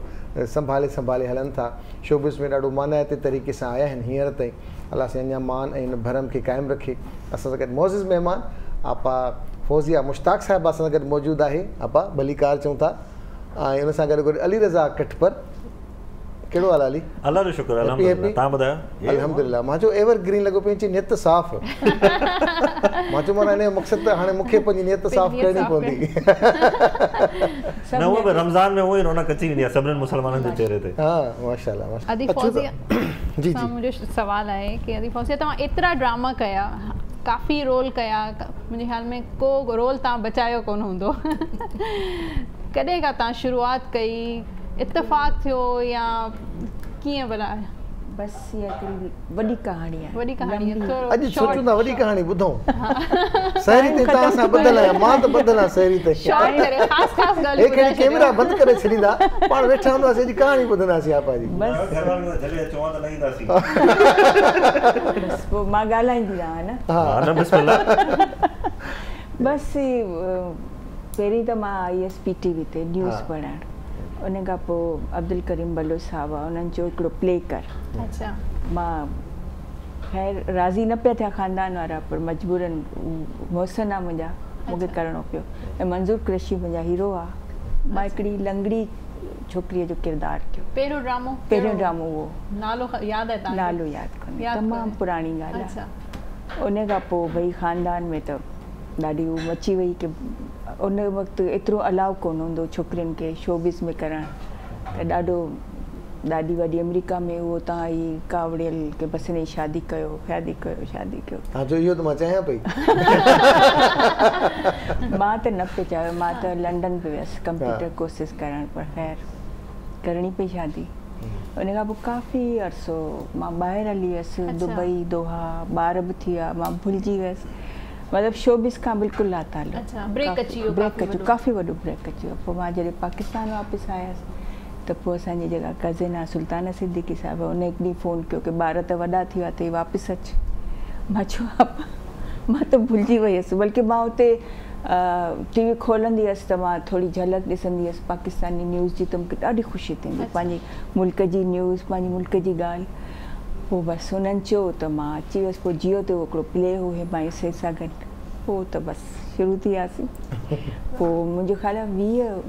संभाले हलनि था। शोबिस में ॾाढो मानाइते तरीक़े सां आया आहिनि हींअर ताईं। अलाह सां अञा मान ऐं हिन भरम खे क़ाइमु रखे। असां सां गॾु मोज़िज़ महिमान आपा फौज़िया मुश्ताक साहिबा सां गॾु मौजूदु आहे, आपा भलीकार चऊं था, ऐं हुन सां गॾु अली रज़ा कटपर। कहिड़ो हाल अली? अल्लाह जो शुक्र, अल्हम्दुलिल्लाह। तव्हां ॿुधायो? अल्हम्दुलिल्लाह। मां चयो एवर ग्रीन लॻो पियो अचे, नियत साफ़। मां चयो माना हिन जो मक़सदु त हाणे मूंखे पंहिंजी नियत साफ़ करणी पवंदी। न उहो बि रमज़ान में उहो ई रौनक अची वेंदी आहे सभिनीनि मुस्लमाननि जे चेहरे ते। हा माशाल्लाह माशाल्लाह। अदी फौज़िया जी जी, मुंहिंजो सवाल आहे कि अदी फौज़िया तव्हां एतिरा ड्रामा कया, काफ़ी रोल कया, मुंहिंजे ख़्याल में को रोल तव्हां बचायो कोन हूंदो। कॾहिं खां तव्हां शुरूआत कई, इत्तेफ़ाक़ थियो या कीअं भला? बस ये वॾी कहाणी आहे। वॾी कहाणी अॼु सोचूं था वॾी कहाणी ॿुधूं। सहरी ते तव्हां सां ॿधल आहियां, मां त ॿधल आहियां सहरी ते। शॉर्ट करे ख़ासि ॻाल्हि ॿुधायो। कैमरा बंदि करे छॾींदा, पाण वेठा हूंदासीं, जी कहाणी ॿुधंदासीं आपा जी। बस घर वारनि जॾहिं चवां त न ईंदासीं। बस पोइ मां ॻाल्हाईंदी रहां न। हा न, बिस्मिल्लाह। बस पहिरीं त मां आई एस PTV ते न्यूज़ पढ़णु, उन खां पोइ अब्दुल करीम बलोच साहब आहे, उन्हनि चयो हिकिड़ो प्ले कर। अच्छा, मां ख़ैर राज़ी न पिया थिया ख़ानदान वारा, पर मजबूरन मुहसन आहे मुंहिंजा, मूंखे करिणो पियो। ऐं मंज़ूर क़ुरैशी मुंहिंजा हीरो आहे। मां हिकिड़ी लंगड़ी छोकिरीअ जो किरदारु कयो। पहिरियों ड्रामो उहो नालो यादि आहे? नालो यादि कोन्हे, तमामु पुराणी ॻाल्हि आहे। उन खां पोइ भई ख़ानदान में त ॾाढी उहा मची वई कि उन वक़्तु एतिरो अलाउ कोन हूंदो छोकिरियुनि खे शोबिस में करणु, त ॾाढी वॾी अमेरिका में उहो तव्हां ई कावड़ियल के बस ने शादी कयो। हा जो इहो त मां चाहियां पई। मां त न पियो चाहियो, मां त लंडन पे वियसि कंप्यूटर कोर्सिस करणु, पर ख़ैर करणी पई शादी। उन खां पोइ काफ़ी अरसो मां ॿाहिरि हली वियसि, दुबई, दोहा, ॿार बि थी विया, मां भुलिजी वियसि। मतिलबु शोबिस खां बिल्कुलु लाताल। अच्छा, ब्रेक अची वियो, काफ़ी वॾो ब्रेक अची वियो। पोइ मां जॾहिं पाकिस्तान वापसि आयसि त पोइ असांजी जेका कज़िन आहे सुल्ताना सिद्दीकी साहिब, उन हिकु ॾींहुं फ़ोन कयो की ॿार त वॾा थी विया अथई, वापसि अचु। मां चयो मां त भुलिजी वई हुअसि, बल्कि मां हुते टीवी खोलंदी हुअसि त मां थोरी झलक ॾिसंदी हुअसि पाकिस्तानी न्यूज़ जी, त मूंखे ॾाढी ख़ुशी थींदी पंहिंजी मुल्क जी न्यूज़, पंहिंजे मुल्क जी ॻाल्हि। पोइ बसि हुननि चयो त मां अची वियसि। पोइ जियो ते हिकिड़ो प्ले हो हिमायूं सां गॾु, पोइ त बसि शुरू थी वियासीं। पोइ मुंहिंजो ख़्यालु आहे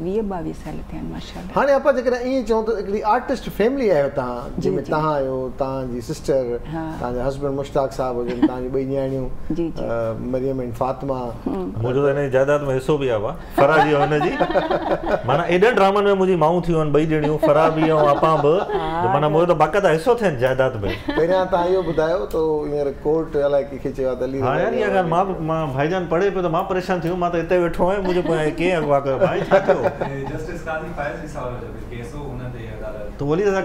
20-22 साल थिया आहिनि माशाल्लाह। हाणे आपा जेकॾहिं ईअं चऊं त हिकिड़ी आर्टिस्ट फैमिली आहियो तव्हां, जंहिंमें तव्हां आहियो, तव्हांजी सिस्टर, तव्हांजा हस्बैंड मुश्ताक साहिब हुजनि, तव्हांजी ॿई न्याणियूं मरियम ऐं फातिमा। मुंहिंजो त हिन जाइदाद में हिसो बि आहे फराह जी ऐं हुनजी। माना एॾनि ड्रामनि में मुंहिंजी माऊं थियूं आहिनि, ॿई ॼणियूं, फराह बि ऐं आपा बि। माना मुंहिंजो त बाक़ाइदा हिसो थियनि जाइदाद में। पहिरियां तव्हां इहो ॿुधायो त हींअर कोर्ट अलाए कंहिंखे चयो आहे त हा यार इहा ॻाल्हि मां भाईजान पढ़े पियो त मां परेशान थियो। मां त हिते वेठो आहियां, मुंहिंजो कीअं अॻुवा कयो भाई, छा थियो? जस्टिस काज़ी फाइज़ जी साहब जो केस हो, हुन ते अदालत तो वली रज़ा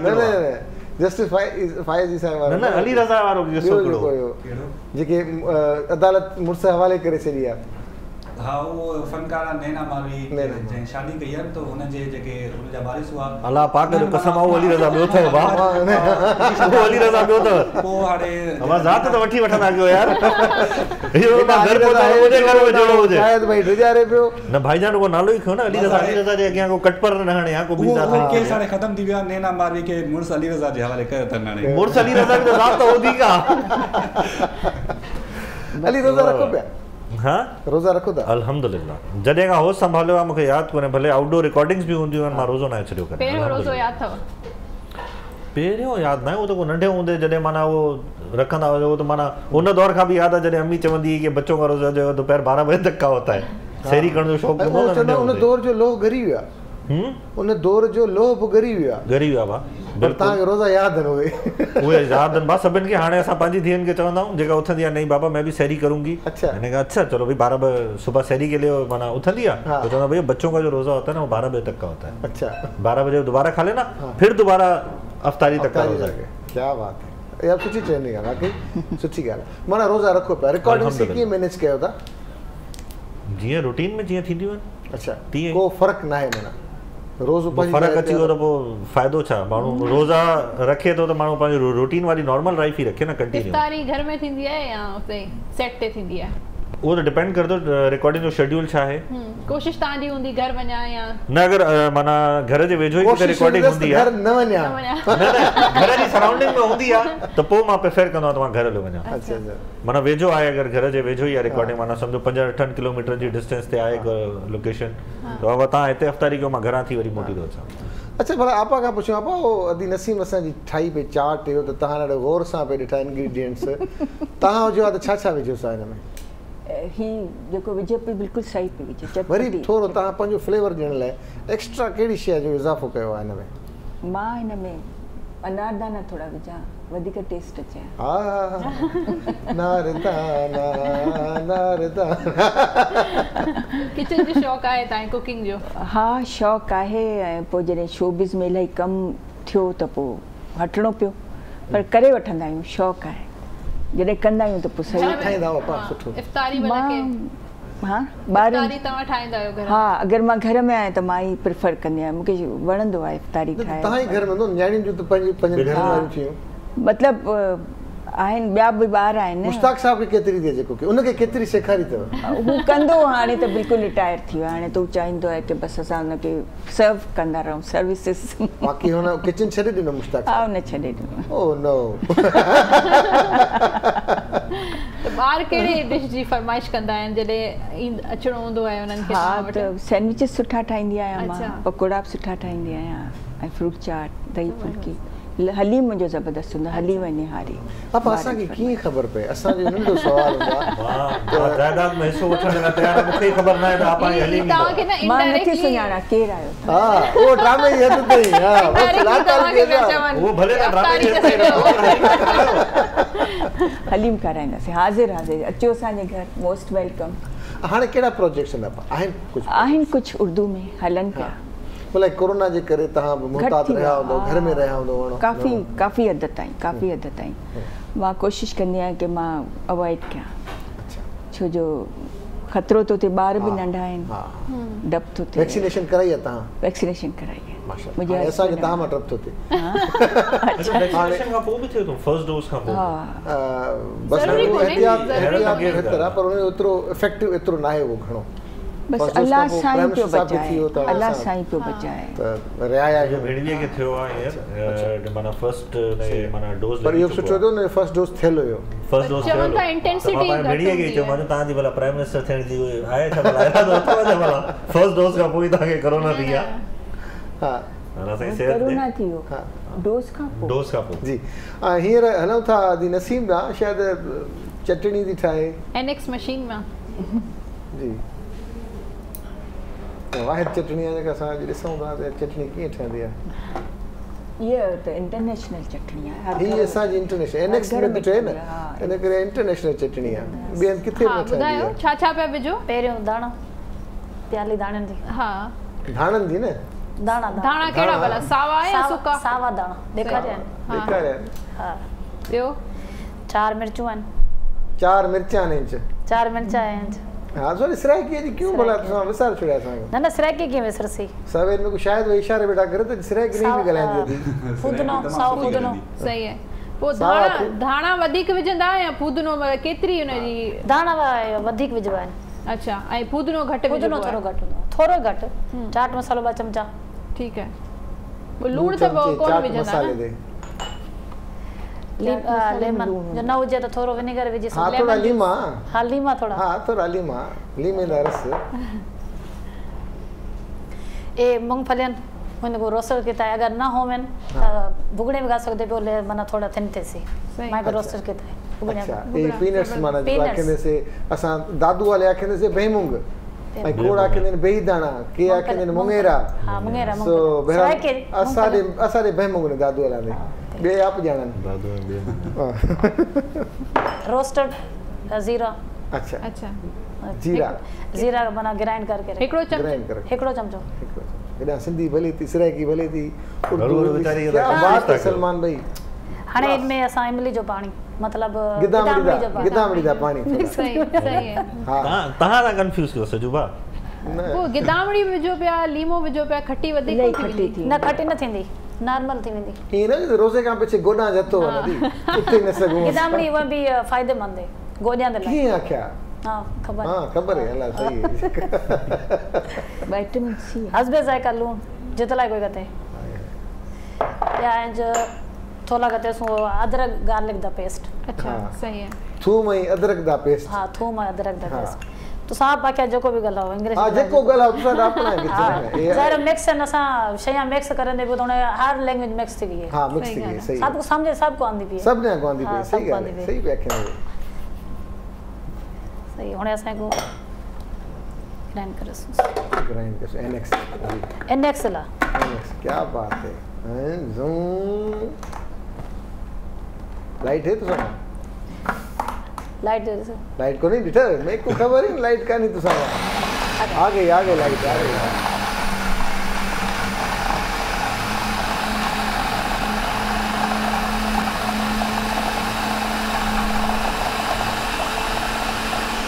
जस्टिस फाइज़ जी साहिब वारो, न अली रज़ा वारो केस हो, जेके अदालत मुड़ुस हवाले करे छॾी आहे। हाँ, वो फनकारा नैना मावी जंहिं शादी कई आहे त हुनजे जेके हुनजा वारिस हुआ, अल्लाह पाक जो कसम आहे अली रज़ा ॿियो अथव भाउ, अली रज़ा ॿियो अथव। पोइ हाणे मां ज़ात त वठी वठंदा कयो यार, इहो घर मुंहिंजे घर में जोड़ो हुजे शायदि भई ॾिजारे पियो न भाईजान को नालो ई खयो न, अली रज़ा जे अॻियां को कटपर न हणे या को ॿी ज़ात। उहो केस हाणे ख़तम थी वियो आहे, नैना मावी खे मुड़ुस अली रज़ा जे हवाले कयो अथनि। हाणे मुड़ुस अली रज़ा जी ज़ात त वधीक आहे। अली रोज़ा रखो पिया? हाँ रोज़ा रखो था अल्हम्दुलिल्लाह। जॾहिं खां होश संभालियो आहे मूंखे यादि कोन्हे, भले आउटडोर रिकॉर्डिंग्स बि हूंदियूं आहिनि, मां रोज़ो न छॾियो करे। पहिरियों रोज़ो यादि अथव? पहिरियों यादि न आहे, उहो त को नंढे हूंदे जॾहिं माना उहो रखंदा हुआ, उहो त माना उन दौर खां बि यादि आहे जॾहिं अम्मी चवंदी हुई कि बच्चों का रोज़ा जो दोपहर 12 बजे तक का होता है। सहरी करण जो शौक़ु हूंदो न, उन दौर जो लोह गरी वियो आहे, उन दौर जो लोह बि गरी वियो आहे। पर तव्हांखे रोज़ा यादि आहिनि उहे यादि आहिनि बा सभिनि खे। हाणे असां पंहिंजी धीअनि खे चवंदा आहियूं, जेका उथंदी आहे, नहीं बाबा मैं भी सहरी करूंगी। मैंने कहा अच्छा चलो भाई 12 सुबह सहरी के लिए माना उठंदी है, तो चवंदा भैया बच्चों का जो रोज़ा होता है ना वो 12 बजे तक का होता है। अच्छा 12 बजे दोबारा खा लेना, फिर दोबारा अफ्तारी तक का रोज़ा है। क्या बात है यार, सुठी ट्रेनिंग है वाकई, सुठी ॻाल्हि आहे। माना रोज़ा रखो पिया, रिकॉर्डिंग से कीअं मैनेज कयो था? जीअं रूटीन में जीअं थींदियूं आहिनि। अच्छा को फ़र्क़ु न आहे, माना रोज़ फ़र्क़ु अची वियो त पोइ फ़ाइदो छा? माण्हू रोज़ा रखे थो त माण्हू पंहिंजी रूटीन वारी नॉर्मल लाइफ ई रखे न, कंटिन्यू। इफ्तारी घर में थींदी आहे या उते सेट ते थींदी आहे? उहो त डिपेंड करंदो रिकॉर्डिंग जो शेड्यूल छा आहे। कोशिश तव्हांजी हूंदी घर वञा या न, अगर माना घर जे वेझो ई रिकॉर्डिंग हूंदी आहे, घर न वञा, घर जी सराउंडिंग में हूंदी आहे त पोइ मां प्रेफर कंदो आहियां त मां घर हली वञा। अच्छा माना वेझो आहे, अगर घर जे वेझो ई आहे रिकॉर्डिंग, माना सम्झो 5-8 किलोमीटर जी डिस्टेंस ते आहे लोकेशन, त तव्हां हिते अफ्तारी कयो, मां घरां थी वरी मोटी थो अचां। अच्छा भला आपा खां पुछूं, आपा अदी नसीम असांजी ठाही पे चाट हुयो त तव्हां ॾाढो गौर सां पे ॾिठा इंग्रीडियंट्स, तव्हां हुजो आहे त छा छा विझोसि हिन में? ही जेको विझे पई बिल्कुलु सही पई विझे, वरी थोरो तव्हां पंहिंजो फ्लेवर ॾियण लाइ एक्स्ट्रा कहिड़ी शइ जो इज़ाफ़ो कयो आहे हिन में? मां हिन में अनारदाना थोड़ा विझां, वधीक टेस्ट अचे। हा नारदाना नारदाना। किचन जो शौक़ु आहे तव्हां कुकिंग जो? हा शौक़ु आहे, ऐं पोइ जॾहिं शोबिज़ में इलाही कमु थियो त पोइ हटणो पियो, पर करे वठंदा आहियूं, शौक़ु आहे। जॾहिं कंदा आहियूं त पोइ सही ठाहींदा आहियो पाण सुठो। इफ्तारी वाला हाँ ॿार तव्हां ठाहींदा आहियो घर? हा अगरि मां घर में आहियां त मां ई प्रिफर कंदी आहियां, मूंखे वणंदो आहे इफ्तारी ठाहिण। तव्हां ई घर में न्याणियुनि जूं त पंहिंजे घर वारियूं थियूं, मतिलबु आहिनि ॿिया बि ॿार आहिनि। मुश्ताक साहब खे केतिरी थी जेको की उनखे केतिरी सेखारी अथव? हू कंदो हाणे त बिल्कुलु रिटायर थी वियो, हाणे त हू चाहींदो आहे की बसि असां हुनखे सर्व कंदा रहूं, सर्विसिस। बाक़ी हुन किचन छॾे ॾिनो मुश्ताक? हा हुन छॾे ॾिनो। Oh no. ॿार कहिड़े डिश जी फरमाइश कंदा आहिनि जॾहिं अचणो हूंदो आहे उन्हनि खे? हा त सैंडविचिस सुठा ठाहींदी आहियां मां, पकोड़ा बि सुठा ठाहींदी आहियां, ऐं फ्रूट चाट, दही फुल्की, हलीम मुंहिंजो ज़बरदस्त हूंदो, हलीम ऐं निहारी। पापा असांखे कीअं ख़बर पए? असांजो नंढो सुवाल हूंदो आहे, जायदाद में हिसो वठण लाइ तयार आहे, मूंखे ख़बर न आहे त आपा हलीम मां नथी सुञाणा केरु आयो। हा उहो ड्रामे जी हद ताईं, हा बस लातार के वो भले ना ड्रामे जी हद ताईं हलीम कराईंदासीं, हाज़िर हाज़िर, अचो असांजे घर, मोस्ट वेलकम। हाणे कहिड़ा प्रोजेक्ट्स आहिनि? कुझु उर्दू में हलनि पिया। भला कोरोना जे करे तव्हां मुहतात रहिया हूंदो, घर में रहिया हूंदो? काफ़ी हद ताईं मां कोशिशि कंदी आहियां की मां अवॉइड कयां, छो जो खतरो तो थे, ॿार बि नंढा आहिनि, डप तो थे। वैक्सीनेशन कराई है तव्हां? वैक्सीनेशन कराई है मुझे ऐसा कि तव्हां मां डप तो थे। अच्छा वैक्सीनेशन खां पोइ बि थियो तो फर्स्ट डोज खां पोइ? बस एहतियात बेहतर आहे, पर उन एतिरो इफेक्टिव एतिरो ना आहे वो घणो। बस अल्लाह साईं पियो बचाए, अल्लाह साईं पियो बचाए। त रियाया जो भेड़िए के थियो आहे यार, माना फर्स्ट ने माना डोज पर इहो सुठो थियो न, फर्स्ट डोज थियल हुयो। फर्स्ट डोज थियो त इंटेंसिटी घटि भेड़िए के चयो माने तव्हां जी भला प्राइम मिनिस्टर थियण जी आहे छा भला इरादो अथव छा भला फर्स्ट डोज खां पोइ तव्हांखे कोरोना थी आहे? हा कोरोना थियो डोज खां पोइ जी। हींअर हलूं था दी नसीम ॾांहुं, शायदि चटणी थी ठाहे एनएक्स मशीन मां जी। वाहिद चटणी आहे जेका असां ॾिसूं था त चटणी कीअं ठहंदी आहे। ये तो इंटरनेशनल चटनी है। ही असांजी इंटरनेशनल एनएक्स में बि ठहे न, इन करे इंटरनेशनल चटनी आहे। ॿियनि किथे न ठहंदी आहे। ॿुधायो छा छा पिया विझो? पहिरियों दाणा, प्याली दाणनि जी। हा धाणनि जी न? दाणा कहिड़ा भला, सावा या सुका? सावा दाणा ॾेखारिया आहिनि। हा ॿियो 4 मिर्चूं आहिनि। 4 मिर्चां आहिनि। 4 मिर्च आहिनि। हाँ सॉरी सिराइकी जी क्यों बोला तुम विसार छुड़िया असांखे? न सिराइकी कीअं विसरसी? सवेर में को शायद वो इशारे बेटा करे त सिराइकी नहीं भी ॻाल्हाईंदी थी। फूदनो, साओ फूदनो सही है। पोइ धाणा वधीक विझंदा या फूदनो केतिरी उनजी? धाणा वधीक विझबा आहिनि। अच्छा, ऐं फूदनो घटि विझबो? फूदनो थोरो घटि। चाट मसालो 2 चमचा। ठीक है। वो लूण त कोन विझंदा न? लेमन जो न हुजे तो थोरो विनेगर विझी सो। हाँ थोड़ा लीमा। हाँ लीमा थोड़ा। हाँ थोड़ा लीमा, लीमे दा रस। ए मूंगफलियन उनको रोस्टर किता है, अगर ना हो में भुगड़े में गा सकते बोले माना थोड़ा थिन थे सी मैं को रोस्टर किता है। अच्छा ए पीनट्स माना आखने से असा दादू वाले आखने से बेमूंग ऐं कोड़ा आखने बेई दाना के आखने मुंगेरा। हां मुंगेरा सो बहरहाल असारे बेमूंग ने दादू वाला ने बे आप जानन दादू बे रोस्टेड जीरा। अच्छा अच्छा जीरा बना ग्राइंड करके हिकड़ो चमचो एडा सिंधी भले थी, सिराइकी भले थी, उर्दू बेचारी क्या बात है सलमान भाई। हाणे इनमें असां इमली जो पानी मतलब गिदामड़ी दा पानी। सही है। हां तहां ना कंफ्यूज कयो सजुबा। वो गिदामड़ी विझो पिया, लीमो विझो पिया, खट्टी वधीक थी न? खट्टी न थींदी, नॉर्मल थी वेंदी। ये ना रोजे का पीछे गोडा जतो वनदी उते न सगो। गिदामड़ी वो भी फायदेमंद है गोडियां दे लाइ। की आख्या? हां खबर। हां खबर है, अल्लाह सही है। विटामिन सी हसबे जायका लूण जितला कोई कहते या जो थोड़ा कहते सो अदरक गार्लिक दा पेस्ट। अच्छा सही है। थूम ऐं अदरक दा पेस्ट। हां थूम ऐं अदरक दा पेस्ट तो साहब बाकी जो को भी गलाओ इंग्लिश। हां जेको गलाओ तुसा अपना किथे है जरा मिक्स न सा शया मिक्स करने भी तो हर लैंग्वेज मिक्स थी गई है। हां मिक्स थी गई सही। सब को समझे, सब को आंदी भी है, सब ने को आंदी भी सही है, सही व्याख्या है सही। हुने असा को ग्राइंड करस एनएक्स ला क्या बात है। जूम लाइट है तो सब लाइट को नहीं दिखा मेरे को खबर ही लाइट का नहीं तो सब आ गई लाइट आ गई।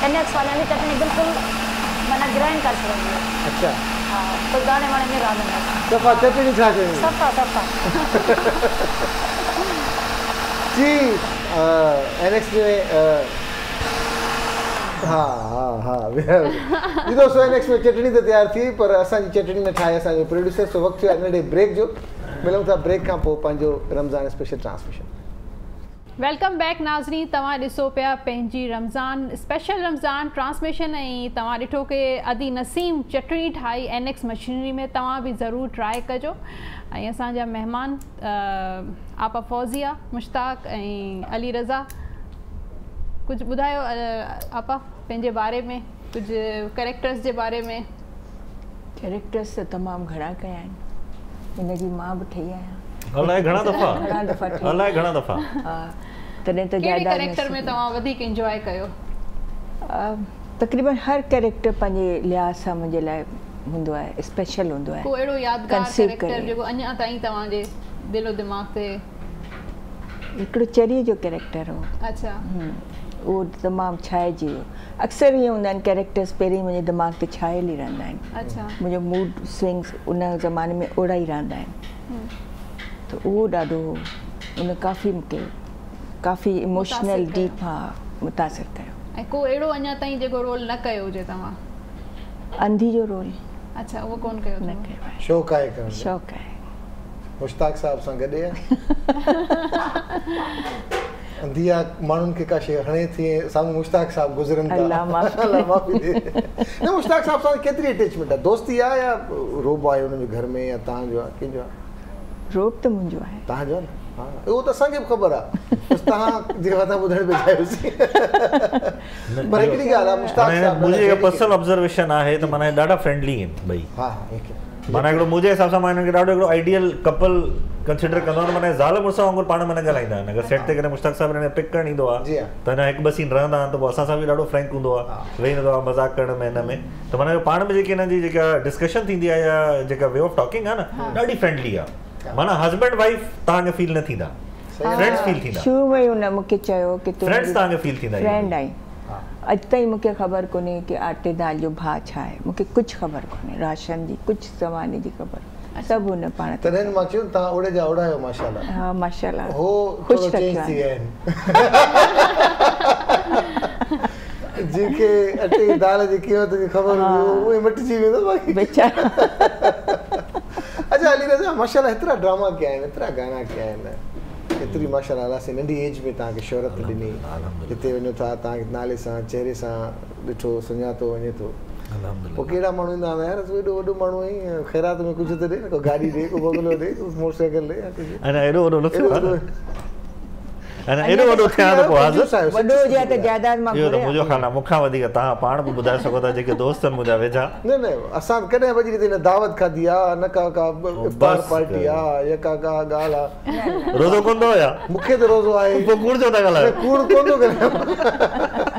एनएक्स वाले की चटनी बिल्कुल मैंने ग्राइंड कर सकती है। अच्छा हाँ तो गाने वाले में राधन सफा चटनी खा के सफा जी। एनएक्स में हाँ जी दोस्तों एनएक्स में चटनी तो तैयार थी पर असांजी चटनी न ठाहे असांजो प्रोड्यूसर। सो वक्त थियो नंढे ब्रेक जो, मिलूं था ब्रेक खां पोइ पंहिंजो Ramzan special transmission. Welcome back नाज़रीन, तव्हां ॾिसो पिया पंहिंजी रमज़ान स्पेशल रमज़ान ट्रांसमिशन ऐं तव्हां ॾिठो कि अदी नसीम चटणी ठाही एनएक्स मशीनरी में। तव्हां बि ज़रूरु ट्राई कजो। ऐं असांजा महिमान आपा फौज़िया, मुश्ताक ऐं अली रज़ा, कुझु ॿुधायो आपा पंहिंजे बारे में, कुझु कैरेक्टर्स जे बारे में। कैरेक्टर्स त तमामु घणा कया आहिनि, हिनजी मां बि ठही आहियां। अलाए घणा दफ़ा हा तॾहिं त कहिड़े कैरेक्टर में तव्हां वधीक एंजॉय कयो? तक़रीबन हर कैरेक्टर पंहिंजे लिहाज़ सां मुंहिंजे लाइ हूंदो आहे, स्पेशल हूंदो आहे। को अहिड़ो यादगार कैरेक्टर जेको अञा ताईं तव्हांजे दिलो दिमाग़ ते? हिकिड़ो चेरीअ जो कैरेक्टर हो। अच्छा उहो तमामु छाइजी वियो अक्सर ईअं हूंदा आहिनि कैरेक्टर्स पहिरीं मुंहिंजे दिमाग़ ते छायल ई रहंदा आहिनि मुंहिंजो मूड स्विंग्स उन ज़माने में ओड़ा ई रहंदा आहिनि त उहो ॾाढो उन काफ़ी इमोशनल डीप मुतासिर कयो ऐं को अहिड़ो अञा ताईं जेको रोल न कयो हुजे तव्हां अंधी जो रोल अच्छा उहो कोन कयो न कयो आहे शौक़ु आहे शौक़ु आहे मुश्ताक साहब सां गॾु आहे अंधिया माण्हुनि खे का शइ हणे थी साम्हूं मुश्ताक साहब गुज़रनि था अल्लाह माफ़ी ॾे न मुश्ताक साहब सां केतिरी अटैचमेंट आहे दोस्ती आहे या रोब आहे हुनजे घर में या तव्हांजो आहे कंहिंजो आहे रोब त मुंहिंजो आहे तव्हांजो आहे न हा उहो त असांखे बि ख़बर आहे बसि तव्हां जेका तव्हां ॿुधण में चाहियोसीं पर हिकिड़ी ॻाल्हि आहे मुश्ताक साहब मुंहिंजी पर्सनल ऑब्जर्वेशन आहे त माना ॾाढा फ्रेंडली आहिनि ॿई हा माना हिकिड़ो मुंहिंजे हिसाब सां मां हिनखे ॾाढो हिकिड़ो आइडियल कपल कंसिडर कंदो आहियां माना ज़ाल मुड़ुस वांगुरु पाण में न ॻाल्हाईंदा आहिनि अगरि सेट ते करे मुश्ताक साहब हिन पिक करणु ईंदो आहे त हिन हिकु ॿ सीन रहंदा आहिनि त पोइ असां सां बि ॾाढो फ्रैंक हूंदो आहे वेही वेंदो आहे मज़ाक करण में हिन में त माना पाण में जेकी हिननि जी जेका डिस्कशन थींदी आहे या जेका वे ऑफ टॉकिंग आहे न ॾाढी फ्रेंडली आहे माना हस्बैंड वाइफ तव्हांखे फील न थींदा फ्रेंड्स फील थींदा शुरू में हुन मूंखे चयो की तूं फ्रेंड्स तव्हांखे फील थींदा फ्रेंड आई अॼु ताईं मूंखे ख़बर कोन्हे की अटे दाल जो भाउ छा आहे मूंखे कुझु ख़बर कोन्हे राशन जी कुझु ज़माने जी ख़बर सभु हुन पाण तॾहिं मां चयो तव्हां ओड़े जा ओड़ा आहियो माशाल्लाह हा माशाल्लाह हो ख़ुशि चेंज रखियो थी विया आहिनि जेके अटे दाल जी क़ीमत जी ख़बर हूंदी उहे मटिजी वेंदो बाक़ी बेचारा अच्छा अली रज़ा माशाल्लाह एतिरा ड्रामा कया आहिनि एतिरा गाना कया आहिनि एतिरी माशाल्लाह अलाह से नंढी एज में तव्हांखे शोहरत ॾिनी जिते वञो था तव्हांखे नाले सां चहिरे सां ॾिठो सुञातो वञे थो पोइ कहिड़ा माण्हू ईंदा यार तूं एॾो वॾो माण्हू आहीं ख़ैरात में कुझु त ॾे न को गाॾी ॾे को बंगलो ॾे मोटरसाइकिल ॾे या कुझु अञा एॾो वॾो न थियो आहे अञा एॾो वॾो थिया त पोइ हाज़िर वॾो हुजे त जायदाद मां इहो त मुंहिंजो ख़्यालु आहे मूंखां वधीक तव्हां पाण बि ॿुधाए सघो था जेके दोस्त आहिनि मुंहिंजा वेझा न असां कॾहिं वञी न दावत खाधी आहे न का इफ़्तार पार्टी आहे या का ॻाल्हि आहे रोज़ो कोन थो या मूंखे त रोज़ो आहे पोइ कूड़ जो था ॻाल्हायो कूड़ कोन थो ॻाल्हायां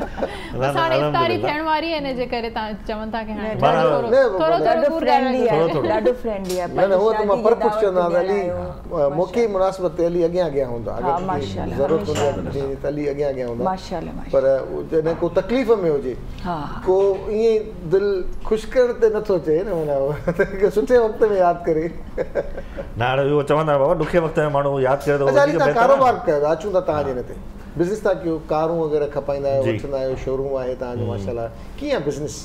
हाणे इफ़्तारी थियण वारी आहे हिन जे करे तव्हां चवनि था की हाणे ॾाढो फ्रेंडली आहे न उहो त मां पर कुझु चवंदो आहियां अली मौक़े मुनासिबत ते अली अॻियां हूंदो आहे ज़रूरत हूंदी आहे त अली अॻियां हूंदो आहे पर जॾहिं को तकलीफ़ में हुजे को ईअं दिलि ख़ुशि करण ते नथो चए न माना सुठे वक़्त में यादि करे न हाणे इहो चवंदा बाबा ॾुखे वक़्त में माण्हू यादि करे तव्हां कारोबार कयो अचूं था तव्हांजे हिन ते बिज़नेस था कयो कारूं वग़ैरह खपाईंदा आहियो वठंदा आहियो शोरूम आहे तव्हांजो माशाल्लाह कीअं आहे बिज़नेस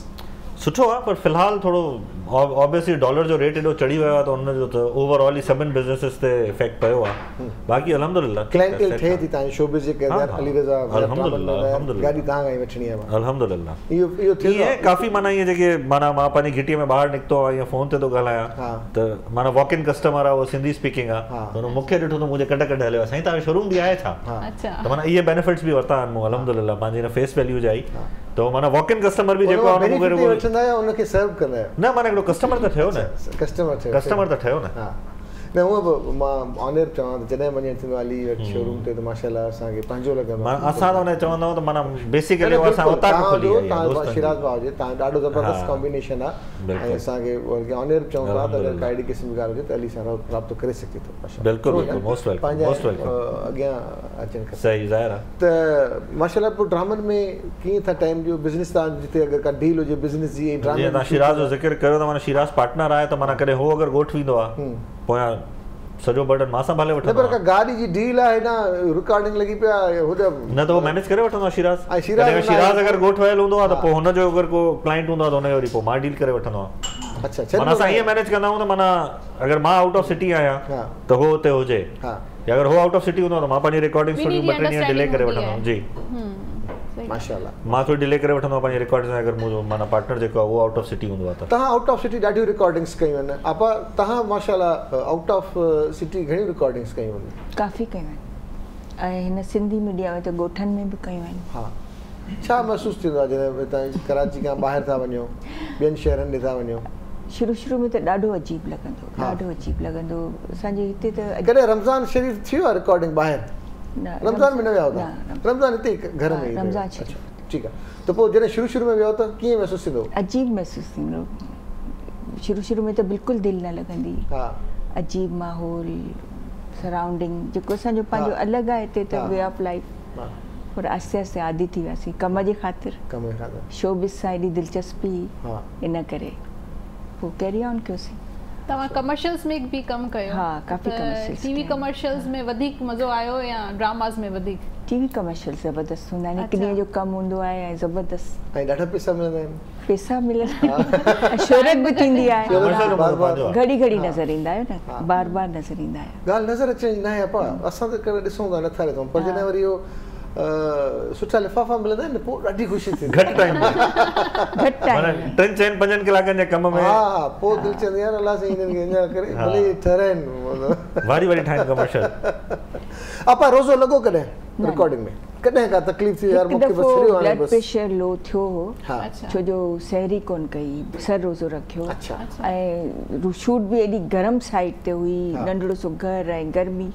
सुठो आहे पर फ़िलहालु थोरो ऑब्वियसली डॉलर जो रेट एॾो चढ़ी वियो आहे त हुनजो त ओवरऑल ई सभिनि बिज़नेसिस ते इफेक्ट पियो आहे बाक़ी अल्हम्दुलिल्लाह क्लाइंटेल थिए थी तव्हांजी शोबिज़ जे करे अली रज़ा गाॾी तव्हां खां ई वठणी आहे अल्हम्दुलिल्लाह इहो थियो काफ़ी माना इहे जेके माना मां पंहिंजी घिटीअ में ॿाहिरि निकितो आहे या फ़ोन ते थो ॻाल्हायां त माना वॉक इन कस्टमर आहे उहो सिंधी स्पीकिंग आहे त हुन मूंखे ॾिठो त मुंहिंजे कॾहिं हलियो साईं तव्हांजो शोरूम बि आहे छा त माना इहे बेनिफिट्स बि वरिता आहिनि मूं अल्हम्दुलिल्लाह पंहिंजी हिन फेस वैल्यू जा ई त माना वॉक इन कस्टमर बि जेको आहे उनखे सर्व कंदा आहियो न माना हिकिड़ो कस्टमर त ठहियो न कस्टमर त ठहियो न न उहो बि मां ऑनर चवां त जॾहिं वञणु थींदो आहे अली वटि शोरूम ते त माशाल्लाह असांखे पंहिंजो लॻंदो आहे असां त हुन चवंदा आहियूं त माना बेसिकली असां उतां खोली आहे शिराज भाउ हुजे तव्हां ॾाढो ज़बरदस्त कॉम्बिनेशन आहे ऐं असांखे ऑनर चऊं था त अगरि काई क़िस्म जी ॻाल्हि हुजे त अली सां राब्तो करे सघे थो बिल्कुलु मोस्ट वेलकम अॻियां अचनि सही ज़ाहिर आहे त माशाल्लाह पोइ ड्रामनि में कीअं था टाइम ॾियो बिज़नेस तव्हां जिते अगरि का डील हुजे बिज़नेस जी जीअं तव्हां शिराज जो ज़िक्र कयो त माना शिराज पार्टनर आहे त माना कॾहिं हो अगरि ॻोठवींदो आहे पोयां सॼो बर्डन मां संभाले वठंदो पर गाॾी जी डील आहे हेॾां रिकॉर्डिंग लॻी पिया न त उहो मैनेज करे वठंदो आहे शिराज अगरि ॻोठवायल हूंदो आहे त पोइ हुनजो अगरि को क्लाइंट हूंदो आहे त हुनजो वरी पोइ मां डील करे वठंदो आहियां अच्छा माना असां ईअं मैनेज कंदा आहियूं त माना अगरि मां आउट ऑफ सिटी आहियां त हो हुते हुजे या अगरि हो आउट ऑफ सिटी हूंदो आहे त मां पंहिंजी रिकॉर्डिंग थोरी 2-3 ॾींहं डिले करे वठंदो आहियां जी माशाल्लाह मां थोरी डिले करे वठंदो आहियां पंहिंजी रिकॉर्डिंग अगरि मुंहिंजो माना पार्टनर जेको आहे उहो आउट ऑफ सिटी हूंदो आहे त तव्हां आउट ऑफ सिटी ॾाढियूं रिकॉर्डिंग्स कयूं आहिनि आपा तव्हां माशाल्लाह आउट ऑफ सिटी घणियूं रिकॉर्डिंग्स कयूं आहिनि काफ़ी कयूं आहिनि ऐं हिन सिंधी मीडिया में त ॻोठनि में बि कयूं आहिनि हा छा महसूसु थींदो आहे जॾहिं तव्हां कराची खां ॿाहिरि था वञो ॿियनि शहरनि ॾे था वञो शुरू में त ॾाढो अजीब लॻंदो असांजे हिते त कॾहिं रमज़ान शरीफ़ थियो आहे रिकॉर्डिंग ॿाहिरि रमज़ान में न विया हुआ रमज़ान हिते घर में रमज़ान ठीकु आहे त पोइ जॾहिं शुरू में वियो त कीअं महसूसु थींदो अजीब महसूसु थींदो शुरू में त बिल्कुलु दिलि न लॻंदी अजीब माहौल सराउंडिंग जेको असांजो पंहिंजो अलॻि आहे हिते त वे ऑफ लाइफ पर आस्ते आस्ते आदी थी वियासीं कम जे ख़ातिर शोबिस सां एॾी दिलचस्पी इन करे पोइ कैरी ऑन कयोसीं। तव्हां कमर्शियल्स में भी कम कयो? हाँ, काफ़ी कमर्शियल्स। टीवी कमर्शियल्स में वधीक मज़ो आयो या ड्रामास में वधीक? टीवी कमर्शियल ज़बरदस्त हूंदा आहिनि, हिकु ॾींहं जो कमु हूंदो आहे ऐं ज़बरदस्त ऐं ॾाढा पैसा मिलंदा आहिनि। पैसा मिलंदा, शोहरत बि थींदी आहे, घड़ी घड़ी नज़र ईंदा आहियो न, बार बार नज़र ईंदा आहियो। ॻाल्हि नज़र अचण जी न आहे अपा, असां त कॾहिं ॾिसूं था नथा ॾिसूं, पर जॾहिं वरी इहो सुठा लिफ़ाफ़ा मिलंदा आहिनि पोइ ॾाढी ख़ुशी थींदी। घटि टाइम घटि टाइम 3-4-5 कलाकनि जे कम में हा पोइ दिलि चवंदी आहे अलाह साईं हिननि खे अञा करे भले ठहिराइनि वारी वारी ठाहिनि कमर्शियल। अपा रोज़ो लॻो कॾहिं रिकॉर्डिंग में? कॾहिं का तकलीफ़ थी यार मूंखे बस फ्री हाणे बस? ब्लड प्रेशर लो थियो हो, छो जो सहरी कोन कई, सर रोज़ो रखियो ऐं शूट बि एॾी गरम साइड ते हुई, नंढड़ो सो घर ऐं गर्मी,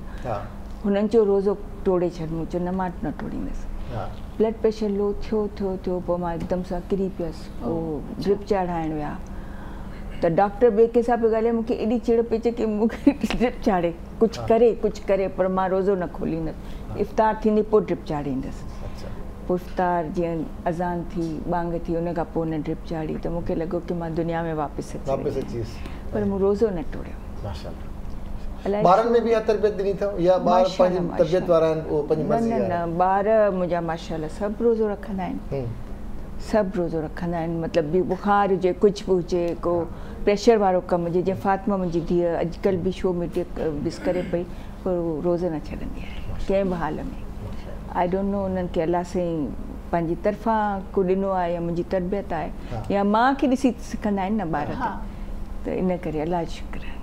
हुननि जो रोज़ो तोड़े छॾ, मूं चयो न मां न तोड़ींदसि। ब्लड प्रेशर लो थियो पोइ मां हिकदमि सां किरी पियसि, पोइ ड्रिप चाढ़ाइण विया त डॉक्टर ॿिए कंहिंसां पियो ॻाल्हाए, मूंखे एॾी चिड़ पई अचे की मूंखे ड्रिप चाढ़े, कुझु करे पर मां रोज़ो न खोलींदसि, इफ़्तार थींदी पोइ ड्रिप चाढ़ींदसि। पोइ इफ़्तार जीअं अज़ान थी बांग थी उन खां पोइ हुन ड्रिप चाढ़ी त मूंखे लॻो की मां दुनिया में वापसि अची, पर मूं रोज़ो न टोड़ियो। ॿारनि में बि इहा तरबियत ॾिनी अथव या ॿार पंहिंजी तबियत वारा आहिनि उहो पंहिंजी मर्ज़ी वारा? न ॿार मुंहिंजा माशाल्लाह सभु रोज़ो रखंदा आहिनि, सभु रोज़ो रखंदा आहिनि, मतिलबु बि बुखार हुजे कुझु बि हुजे, को प्रेशर वारो कमु हुजे, जीअं फातिमा मुंहिंजी धीअ अॼुकल्ह बि शो में मिस करे पई पर रोज़ो न छॾंदी आहे कंहिं बि हाल में। आई डोंट नो उन्हनि खे अलाह साईं पंहिंजी तरफ़ां को ॾिनो आहे या मुंहिंजी तरबियत आहे या मां खे ॾिसी सिखंदा आहिनि न ॿार, त इन करे अलाह जो शुक्र आहे।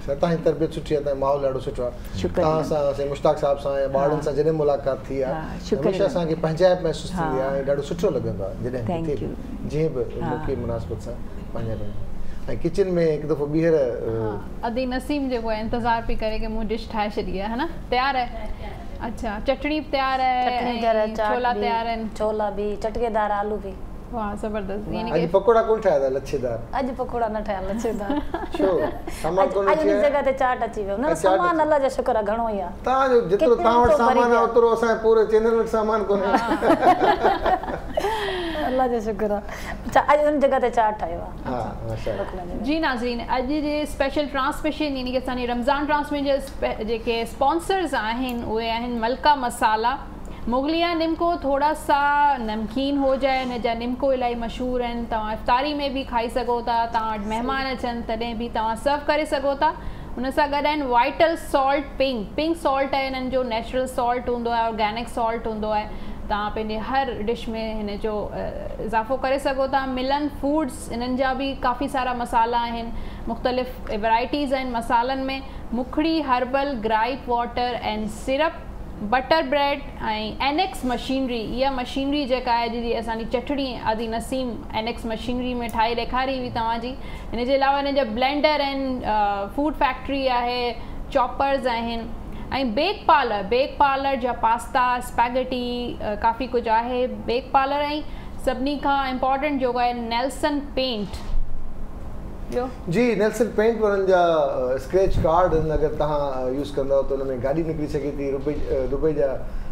तव्हांजी तरबियत सुठी आहे, तव्हांजो माहौल ॾाढो सुठो आहे। तव्हां सां मुश्ताक साहिब सां या ॿारनि सां जॾहिं मुलाक़ात थी आहे हमेशह असांखे पंहिंजाइप महसूसु थींदी आहे ऐं ॾाढो सुठो लॻंदो आहे जॾहिं जीअं बि मौक़े मुनासिबत सां पंहिंजाइप। ऐं किचन में हिकु दफ़ो ॿीहर अदी नसीम जेको आहे इंतज़ार पई करे कि मूं डिश ठाहे छॾी आहे, है न? तयारु आहे? अच्छा, चटणी बि तयारु आहे, छोला तयारु आहिनि? छोला बि, चटकेदार आलू बि। वाह ज़बरदस्त। यानी कि पकोड़ा कोन ठाया था लच्छेदार? अॼु पकोड़ा न ठाया लच्छेदार। छो? सामान कोन अची अॼु जगह ते चाट अची वियो न, सामान अल्लाह जो शुक्र आहे घणो ई आहे। तव्हांजो जेतिरो तव्हां वटि सामान आहे ओतिरो असांजे पूरे चैनल वटि सामान कोन्हे। अल्लाह जो शुक्र आहे। अॼु उन जगह ते चाट ठाहियो आहे। हा माशाअल्लाह। जी नाज़रीन, अॼु जे स्पेशल ट्रांसमिशन यानी कि असांजी रमज़ान ट्रांसमिशन जे जेके स्पॉन्सर्स आहिनि उहे आहिनि मलका मसाला, मुगलिया निमको थोड़ा सा नमकीन हो जाए, हिन जा निमको इलाही मशहूरु आहिनि, तव्हां इफ़्तारी में बि खाई सघो था, तव्हां वटि महिमान अचनि तॾहिं बि तव्हां सर्व करे सघो था। हुन सां गॾु आहिनि वाइटल सॉल्ट पिंक सॉल्ट आहे, हिननि जो नेचुरल सॉल्ट हूंदो आहे, ऑर्गेनिक सॉल्ट हूंदो आहे, तव्हां पंहिंजे हर डिश में हिन जो इज़ाफ़ो करे सघो था। मिलन फूड्स, हिननि जा बि काफ़ी सारा मसाला आहिनि, मुख़्तलिफ़ वैराइटीज़ आहिनि मसालनि में, Mukhdi herbal gripe water and syrup, butter bread ऐं एनएक्स मशीनरी, इहा मशीनरी जेका आहे जी असांजी चटणी आदि नसीम एनएक्स मशीनरी में ठाहे ॾेखारी हुई तव्हांजी। हिन जे अलावा हिन जा ब्लेंडर आहिनि, फूड फैक्ट्री आहे, चॉपर्स आहिनि ऐं बेक पार्लर जा पास्ता स्पैगेटी काफ़ी कुझु आहे बेक पार्लर। ऐं सभिनी खां इम्पॉर्टेंट जेको आहे नेल्सन पेंट जी, नेल्सन पेंट वारनि जा स्क्रैच कार्ड अगरि तव्हां यूज़ कंदव त हुन में गाॾी निकिरी सघे थी, रुपए जा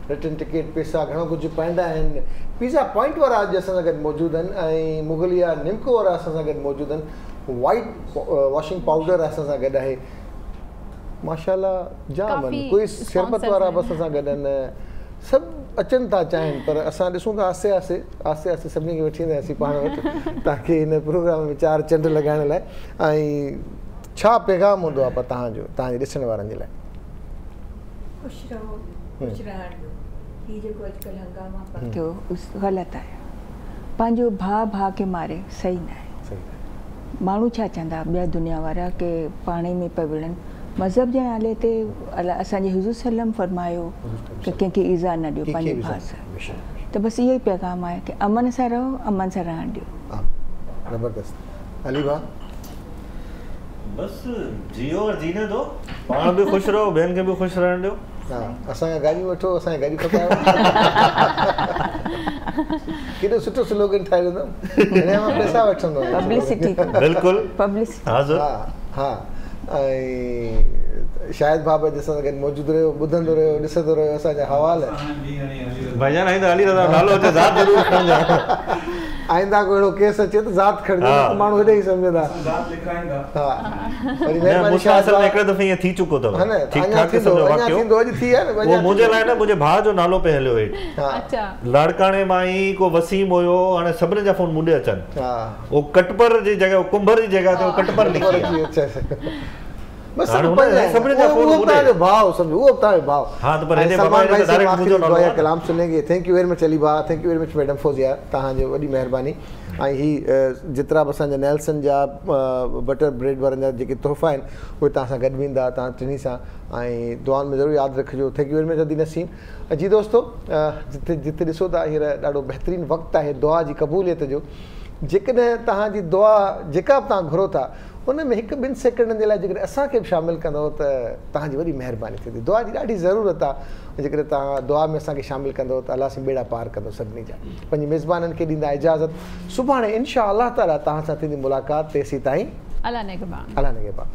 रिटर्न टिकट पैसा घणो कुझु पाईंदा आहिनि। पिज़्ज़ा पॉइंट वारा अॼु असां सां गॾु मौजूदु आहिनि ऐं मुगलिया निमको वारा असां सां गॾु मौजूदु आहिनि। वाइट वॉशिंग पाउडर असां सां गॾु आहे माशाल्लाह जाम आहिनि, कोई शरबत वारा बि असां सां गॾु आहिनि, सभु अचनि था चाहिनि, पर असां ॾिसूं था आस्ते आस्ते सभिनी खे वठी ईंदासीं पाण वटि तव्हांखे हिन प्रोग्राम में चारि चंड लॻाइण लाइ। ऐं छा पैगाम हूंदो आहे पर तव्हांजो तव्हांजे ॾिसण वारनि जे लाइ? ख़ुशि रहो, ख़ुशि रहण ॾियो, हीउ जेको अॼुकल्ह हंगामा थियो ग़लति आहे, पंहिंजो भाउ खे मारे सही न आहे। माण्हू छा चवंदा ॿिया दुनिया वारा की पाणे में पिया विढ़नि, मज़हब जे नाले ते असांजे हुज़ूर सल्लम फरमायो की कंहिंखे ईज़ा न ॾियो पंहिंजे भाउ सां, त बसि इहो ई पैगाम आहे की अमन सां रहो, अमन सां रहण ॾियो। ज़बरदस्त। अली भाउ बसि जियो और जीने दो, पाण बि ख़ुशि रहो, ॿियनि खे बि ख़ुशि रहण ॾियो। हा, असांखां गाॾियूं वठो, असांखे गाॾी खपायो। केॾो सुठो स्लोगन ठाहे ॾींदुमि, हिन मां पैसा वठंदो। पब्लिसिटी, बिल्कुलु पब्लिसिटी। हाज़िर। हा ऐं शायद बाबा जैसा गॾु मौजूदु रहियो, ॿुधंदो रहियो, ॾिसंदो रहियो असांजा हवाल। भाईजान आईंदा हली रहा नालो अचे ज़ात ज़रूर खणजा। आईंदा कोई अहिड़ो केस अचे त ज़ात खणिजो, माण्हू हेॾे ई सम्झंदा। हा वरी महिरबानी शायद असल में हिकिड़े दफ़े ईअं थी चुको अथव, ठीकु ठाक सम्झो वाक़ियो। अॼु थी आहे न, वो मुंहिंजे लाइ न मुंहिंजे भाउ जो नालो पे हलियो हेठि। अच्छा लाड़काणे मां ई को वसीम हुयो, हाणे सभिनी जा फ़ोन मुंडे अचनि। वो कटपर जी जॻह, कुंभर जी जॻह ते कटपर लिखी बस सभिनी जा फोन मुंडे भाउ सम्झो, उहो तव्हांजो भाउ। हाँ तो पर हेॾे बाबा जो डायरेक्ट मुंहिंजो नालो आहे। कलाम सुनेंगे। Thank you very much Ali भाउ, thank you very much madam Fauzia, तव्हांजो वॾी महिरबानी। ऐं ही जेतिरा बि असांजा नेल्सन जा बटर ब्रेड वारनि जा जेके तोहफ़ा आहिनि उहे तव्हां सां गॾु वेंदा, तव्हां टिनी सां, ऐं दुआनि में ज़रूरु यादि रखिजो। थैंक यू वेरी मच अदी नसीम जी। दोस्तो जिते ॾिसो था हींअर ॾाढो बहितरीनु वक़्तु आहे दुआ जी क़बूलियत जो। जेकॾहिं तव्हांजी दुआ जेका बि तव्हां घुरो था उन में 1-2 सेकंडनि जे लाइ जेकॾहिं असांखे बि शामिलु कंदव त तव्हांजी वॾी महिरबानी थींदी। दुआ जी ॾाढी ज़रूरत आहे, जेकॾहिं तव्हां दुआ में असांखे शामिलु कंदव त अलाह सां बेड़ा पार कंदो सभिनी जा। पंहिंजी मेज़बाननि खे ॾींदा इजाज़त। सुभाणे इंशा अल्लाह ताला तव्हां सां थींदी मुलाक़ात। तेसीं ताईं अल्लाह निगहबान। अल्लाह निगहबान।